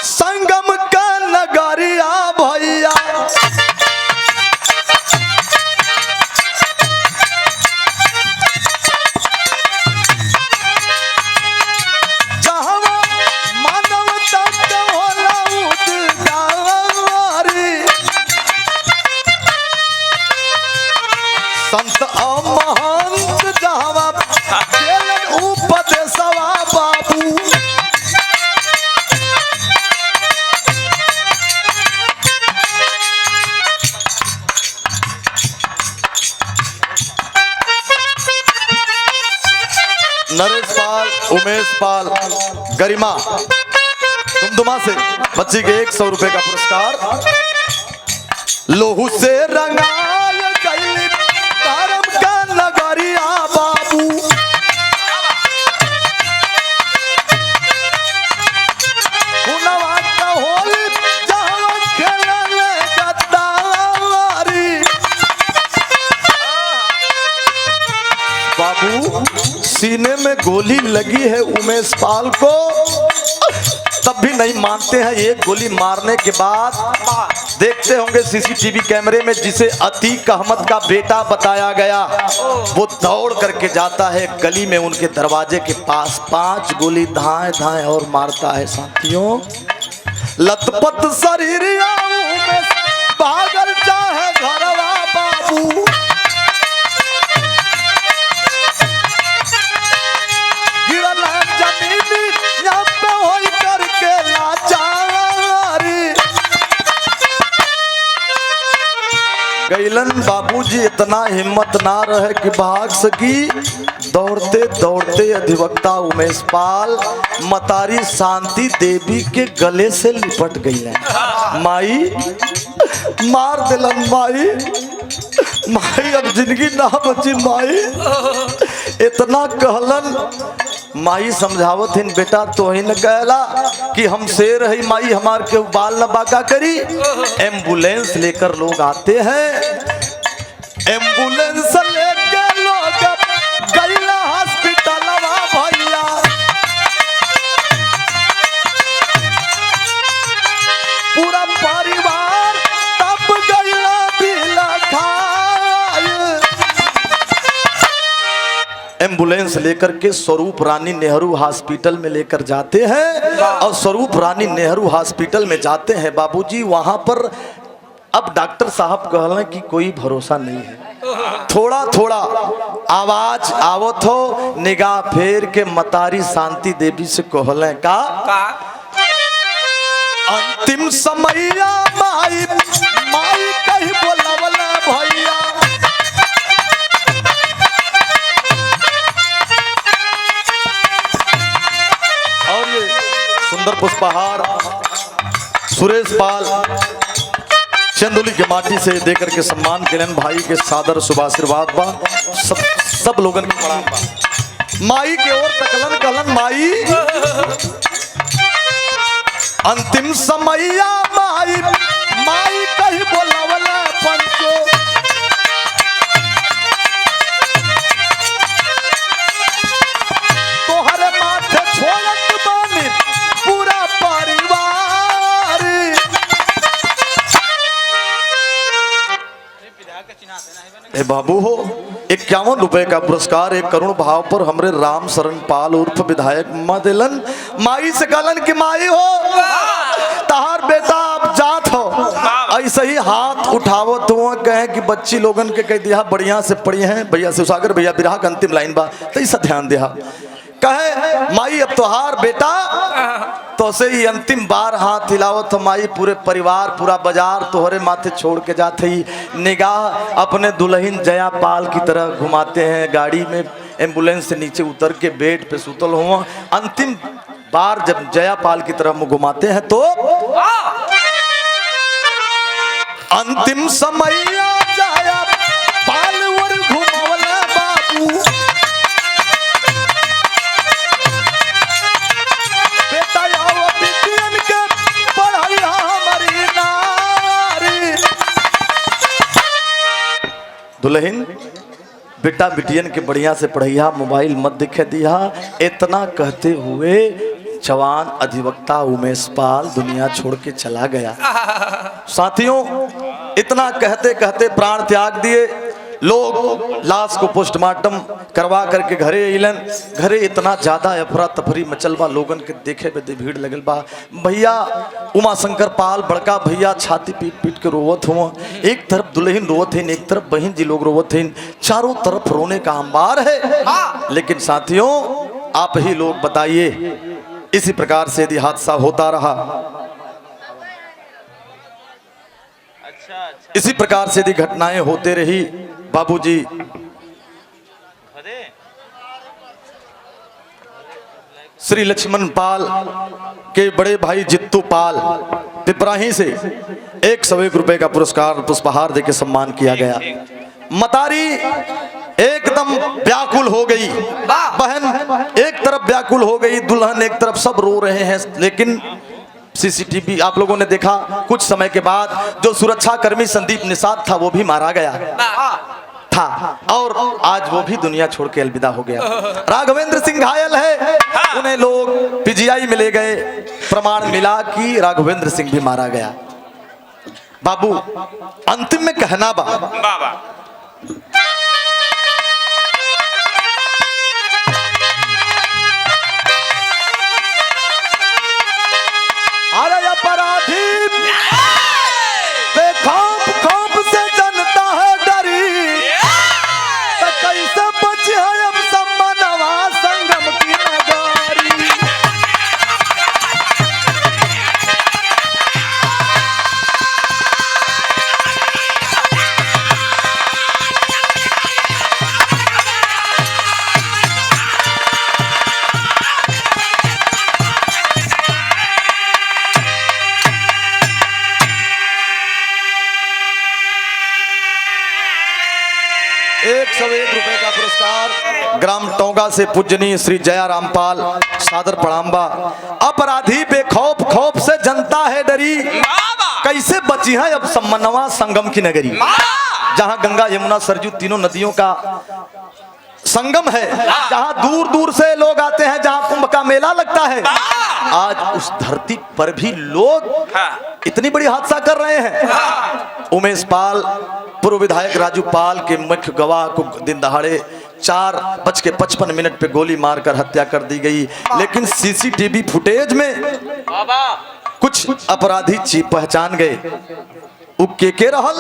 संगम का नगरिया भैया, संत महंत जहावा उपदेशवा बाबू, नरेश पाल, उमेश पाल, गरिमा तुमदुमा से बच्ची के 100 रुपए का पुरस्कार। लोहू से रंगाल गई धर्म का नगरिया बाबू, हुनवा का होली जहां खेलने गद्दारी बाबू। सीने में गोली लगी है उमेश पाल को, तब भी नहीं मानते हैं। एक गोली मारने के बाद देखते होंगे सीसीटीवी कैमरे में, जिसे अतीक अहमद का बेटा बताया गया, वो दौड़ करके जाता है गली में उनके दरवाजे के पास, 5 गोली धाए धाए और मारता है। साथियों लथपथ शरीर में पागल चाहे घरवा बाबू, गिरल जमीन यहाँ पे होई करके लाचारी। गैलन बाबूजी इतना हिम्मत ना रहे कि भाग सकी, दौड़ते दौड़ते अधिवक्ता उमेश पाल मतारी शांति देवी के गले से लिपट गई। माई मार दिलन माई, माई अब जिंदगी ना बची माई, इतना कहलन। माई समझावत हिन, बेटा तो ही न कहला कि हम शेर है माई, हमार के बाल न बाका करी। एम्बुलेंस लेकर लोग आते हैं, एम्बुलेंस लेकर लोग गैला हॉस्पिटलवा भैया, पूरा परिवार तब गैला बिला खाए। एम्बुलेंस लेकर के स्वरूप रानी नेहरू हॉस्पिटल में लेकर जाते हैं, और स्वरूप रानी नेहरू हॉस्पिटल में जाते हैं बाबूजी। वहां पर अब डॉक्टर साहब कहलें कि कोई भरोसा नहीं है, थोड़ा थोड़ा आवाज आवत हो, निगाह फेर के मतारी शांति देवी से कहलें का अंतिम समैया माई, माई कहीं बोलावला भैया, और ये सुंदर पुष्पहार सुरेश पाल चंदोली के माटी से देकर के सम्मान किरण भाई के सादर शुभाशीर्वाद बा, सब लोगन के प्रणाम बा। माई के ओर तकलन कलन माई, अंतिम समैया माई, माई कहीं बोलावला पंचो, तोहरे माथे छोड़त बानी पूरा परिवार। ए बाबू हो 51 रुपए का पुरस्कार एक करुण भाव पर हमरे राम शरण पाल उर्फ विधायक माँ दिलन। माई से कहलन कि माई हो तहार बेटा अब जात हो, ऐसे ही हाथ उठावो तो कहे कि बच्ची लोगन के कह दिया बढ़िया से पढ़ी हैं भैया शिवसागर भैया बिरहा का अंतिम लाइन बा, तो ऐसा ध्यान दिया कहे माई अब तोहार बेटा तो से ही अंतिम बार हाथ हिलावत माई, पूरे परिवार पूरा बाजार तोहरे माथे छोड़ के जाते ही, निगाह अपने दुल्हन जया पाल की तरह घुमाते हैं। गाड़ी में एम्बुलेंस से नीचे उतर के बेड पे सुतल हुआ, अंतिम बार जब जया पाल की तरफ मुँह घुमाते हैं तो अंतिम समय जया पाल और घुमावला बाबू, दुल्हन बेटा बिटियन के बढ़िया से पढ़ैया, मोबाइल मत दिखे दिया। इतना कहते हुए जवान अधिवक्ता उमेश पाल दुनिया छोड़ के चला गया। साथियों, इतना कहते कहते प्राण त्याग दिए। लोग लाश को पोस्टमार्टम करवा करके घरे अइलन। घरे इतना ज्यादा अफरा तफरी मचल बा, लोगन के देखे बदे भीड़ लगल बा। भैया उमा शंकर पाल बड़का भैया छाती पीट पीट के रोवत हुआ। एक तरफ दुल्हन रोवत है, एक तरफ बहन जी लोग रोवत हैं। चारों तरफ रोने का अंबार है। लेकिन साथियों, आप ही लोग बताइए, इसी प्रकार से यदि हादसा होता रहा, इसी प्रकार से यदि घटनाएं होते रही, बाबूजी श्री लक्ष्मण पाल के बड़े भाई जित्तू पाल पिपराही से 101 रुपए का पुरस्कार पुष्पहार देके सम्मान किया गया। मतारी एकदम व्याकुल हो गई, बहन एक तरफ व्याकुल हो गई, दुल्हन एक तरफ, सब रो रहे हैं। लेकिन सीसीटीवी आप लोगों ने देखा, कुछ समय के बाद जो सुरक्षा कर्मी संदीप निषाद था वो भी मारा गया था, और आज वो भी दुनिया छोड़ के अलविदा हो गया। राघवेंद्र सिंह घायल है, उन्हें लोग पीजीआई में ले गए, प्रमाण मिला कि राघवेंद्र सिंह भी मारा गया। बाबू अंतिम में कहना बाबा, अरे अपराधी बेखौफ खौफ से जनता है डरी, तो कैसे बची है अब सम्मानवा संगम की नगारी। ₹101 का पुरस्कार ग्राम टोंगा से पूजनीय श्री जयाराम पाल, सादर प्रणामबा। अपराधी बेखौफ खौफ से जनता है डरी, कैसे बची है अब सम्मनवा संगम की नगरी। जहां गंगा यमुना सरजू तीनों नदियों का संगम है, जहां दूर दूर से लोग आते हैं, जहां कुंभ का मेला लगता है, आज उस धरती पर भी लोग इतनी बड़ी हादसा कर रहे हैं। उमेश पाल, पूर्व विधायक राजू पाल के मुख्य गवाह को दिन दहाड़े 4:55 पे गोली मारकर हत्या कर दी गई। लेकिन सीसीटीवी फुटेज में कुछ अपराधी पहचान गए। उ के रहल,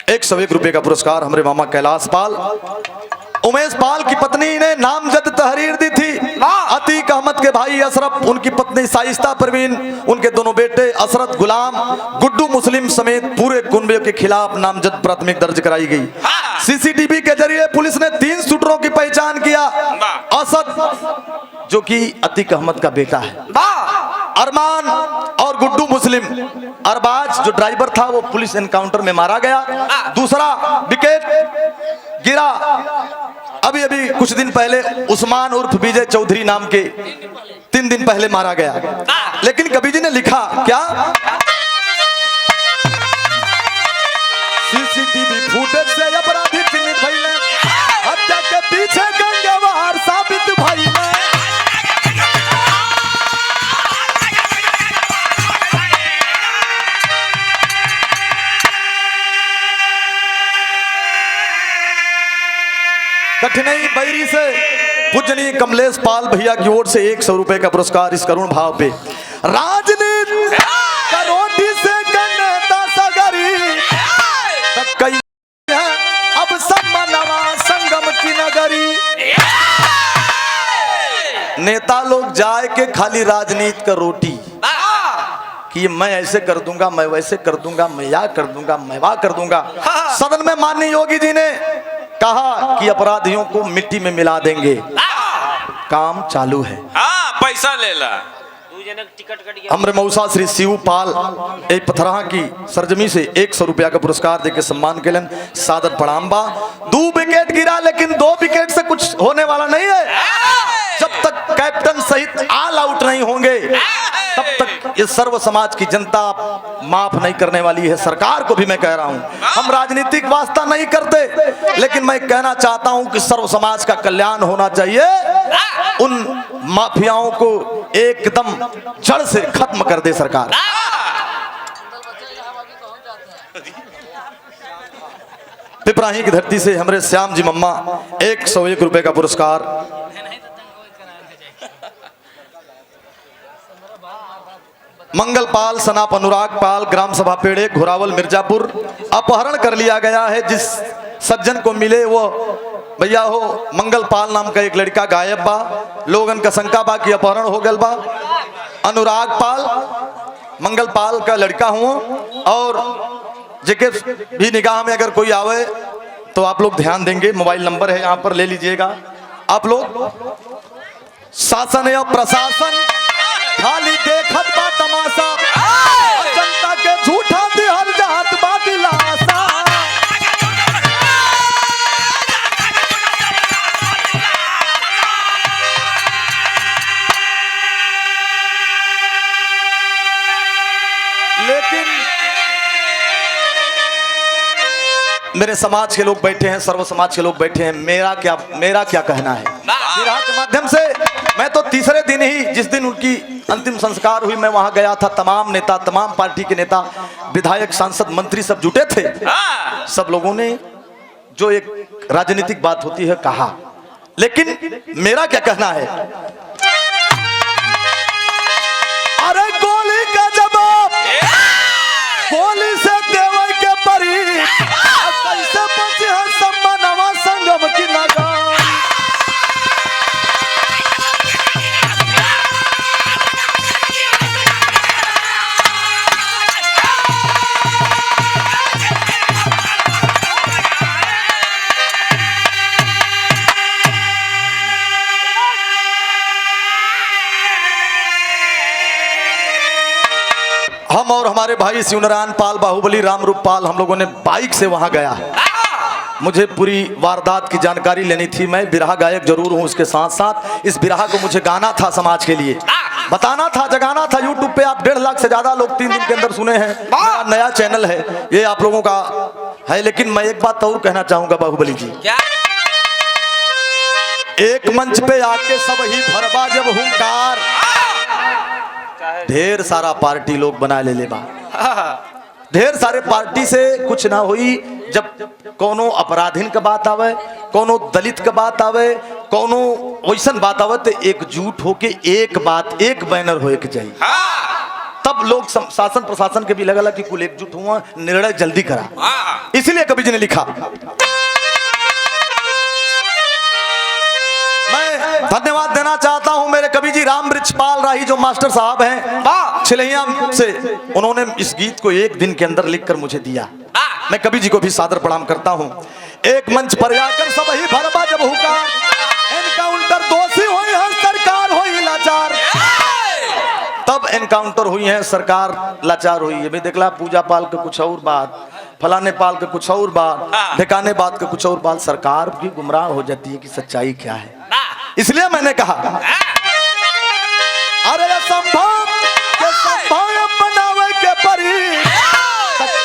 101 रुपए का पुरस्कार हमारे मामा कैलाश पाल। उमेश पाल की पत्नी ने नामजद तहरीर दी थी। अतीक अहमद के भाई अशरफ, उनकी पत्नी साइस्ता परवीन, उनके दोनों बेटे अशरत गुलाम, गुड्डू मुस्लिम समेत पूरे कुनबे के खिलाफ नामजद प्राथमिक दर्ज कराई गई। सीसीटीवी के जरिए पुलिस ने 3 शूटरों की पहचान किया। असद जो कि अतीक अहमद का बेटा है, अरमान और गुड्डू मुस्लिम। अरबाज जो ड्राइवर था वो पुलिस एनकाउंटर में मारा गया। दूसरा विकेट गिरा अभी अभी कुछ दिन पहले उस्मान उर्फ विजय चौधरी नाम के 3 दिन पहले मारा गया। लेकिन कवि जी ने लिखा क्या, सीसीटीवी फुटेज से अपराधी चिन्हित भइले, हत्या के पीछे गंगवार साबित भइले। कठिनाई बैरी से पूजनीय कमलेश पाल भैया की ओर से 100 रुपए का पुरस्कार इस करुण भाव पे। राजनीति करोटी से गन्नेता सगरी तक कई है अब सम्मनवा संगम की नगरी। नेता लोग जाए के खाली राजनीति का रोटी कि मैं ऐसे कर दूंगा, मैं वैसे कर दूंगा, मैं या कर दूंगा, मैं वाह कर दूंगा। सदन में माननीय योगी जी ने कहा कि अपराधियों को मिट्टी में मिला देंगे, काम चालू है। पैसा ले ला। हमरे मौसा श्री शिव पाल एक पथराहा की सरजमी से 100 रुपया का पुरस्कार देके सम्मान केलन, सादर प्रणामबा। 2 विकेट गिरा, लेकिन 2 विकेट से कुछ होने वाला नहीं है। जब तक कैप्टन सहित ऑल आउट नहीं होंगे तब तक ये सर्व समाज की जनता माफ नहीं करने वाली है। सरकार को भी मैं कह रहा हूं, हम राजनीतिक वास्ता नहीं करते, लेकिन मैं कहना चाहता हूं कि सर्व समाज का कल्याण होना चाहिए। उन माफियाओं को एकदम जड़ से खत्म कर दे सरकार। पिपराही की धरती से हमारे श्याम जी मम्मा 101 रुपए का पुरस्कार। मंगल पाल, सनाप अनुराग पाल, ग्राम सभा पेड़े, घोरावल, मिर्जापुर। अपहरण कर लिया गया है। जिस सज्जन को मिले वो भैया हो मंगल पाल नाम का एक लड़का गायब बा। लोगन का शंका बा कि अपहरण हो गल बा। अनुराग पाल मंगल पाल का लड़का हूँ, और जेके भी निगाह में अगर कोई आवे तो आप लोग ध्यान देंगे। मोबाइल नंबर है यहाँ पर, ले लीजिएगा आप लोग। शासन या प्रशासन खाली देखत बा तमाशा, जनता के झूठा दिहल जात बा दिलासा। लेकिन मेरे समाज के लोग बैठे हैं, सर्व समाज के लोग बैठे हैं, मेरा क्या कहना है। विरहा के माध्यम से मैं तो तीसरे दिन ही, जिस दिन उनकी अंतिम संस्कार हुई, मैं वहां गया था। तमाम नेता, तमाम पार्टी के नेता, विधायक, सांसद, मंत्री सब जुटे थे। सब लोगों ने जो एक राजनीतिक बात होती है कहा, लेकिन मेरा क्या कहना है। अरे गोली का जवाब गोली से देवे के परी, कैसे बचे हैं सम्मानवा संगम की लगाम। हम और हमारे भाई शिवनारायण पाल, बाहुबली, रामरूप पाल, हम लोगों ने बाइक से वहां गया। मुझे पूरी वारदात की जानकारी लेनी थी। मैं बिरहा गायक जरूर हूं, उसके साथ साथ इस बिरहा को मुझे गाना था, समाज के लिए बताना था, जगाना था। यूट्यूब पे आप 1.5 लाख से ज्यादा लोग 3 दिन के अंदर सुने हैं। मेरा नया चैनल है, ये आप लोगों का है। लेकिन मैं एक बात और कहना चाहूंगा बाहुबली जी, एक मंच पे आके सब ही भरबा जब हुंकार, ढेर सारा पार्टी लोग बना ले बा। ढेर सारे पार्टी से कुछ ना हुई। जब कोनो अपराधीन का बात आवे, कोनो दलित का बात आवे, कोनो वैसन बात आवे, तो एकजुट होके एक बात, एक बैनर होए के चाहिए। तब लोग शासन प्रशासन के भी लगला कि कुल एकजुट हुआ, निर्णय जल्दी करा। इसीलिए कवि जी ने लिखा। मैं धन्यवाद देना चाहता हूं मेरे कवि जी राम वृक्षपाल राही, जो मास्टर साहब हैं छिलहिया से। उन्होंने इस गीत को 1 दिन के अंदर लिखकर मुझे दिया। मैं कवि जी को भी सादर प्रणाम करता हूं। एक मंच पर आकर सब ही भरबा जब हुकार, एनकाउंटर दोषी हुई है सरकार हुई लाचार। तब एनकाउंटर हुई है सरकार लाचार हुई है। भी देखला पूजा पाल का कुछ और बात, फलाने पाल का कुछ और बात, ढकाने बात का कुछ और बात। सरकार भी गुमराह हो जाती है कि सच्चाई क्या है। इसलिए मैंने कहा अरे संभव बनावे के परी,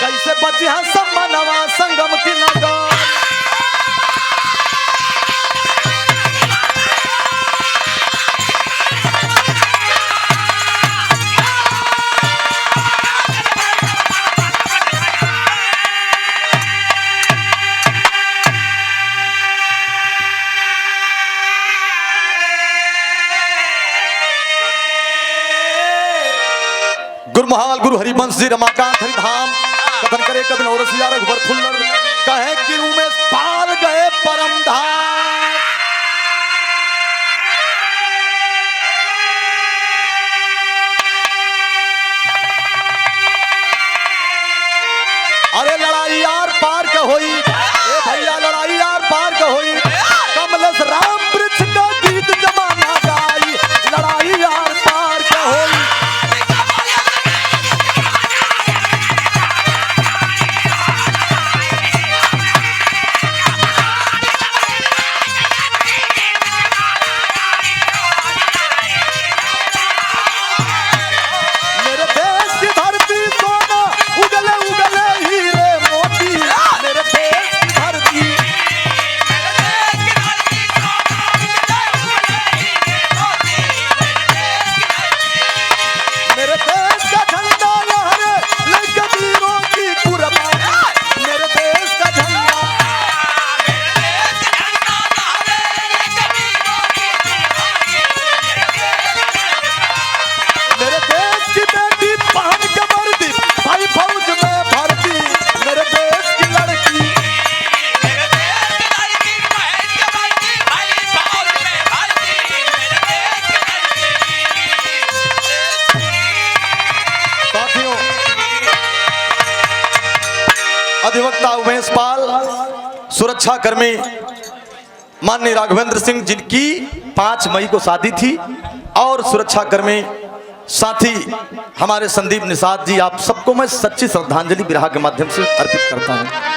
कैसे बची है सम्मानवा संगम की लगाम। गुरु महाल गुरु हरिवंश जी रमाकांत हरिधाम कथन करे कभी नौरसिया रघुवर फुल्लर कहे कि उमेश पाल गए परम धाम। अरे लड़ाई यार पार का होई, ए भैया लड़ाई यार पार का होई। कमलेश राम वृक्ष का गीत जमाना गाई, लड़ाई यार पार का होई। मेरे अधिवक्ता उमेश पाल, सुरक्षा कर्मी माननीय राघवेंद्र सिंह जिनकी 5 मई को शादी थी, और सुरक्षा कर्मी साथी हमारे संदीप निषाद जी, आप सबको मैं सच्ची श्रद्धांजलि विरहा के माध्यम से अर्पित करता हूं।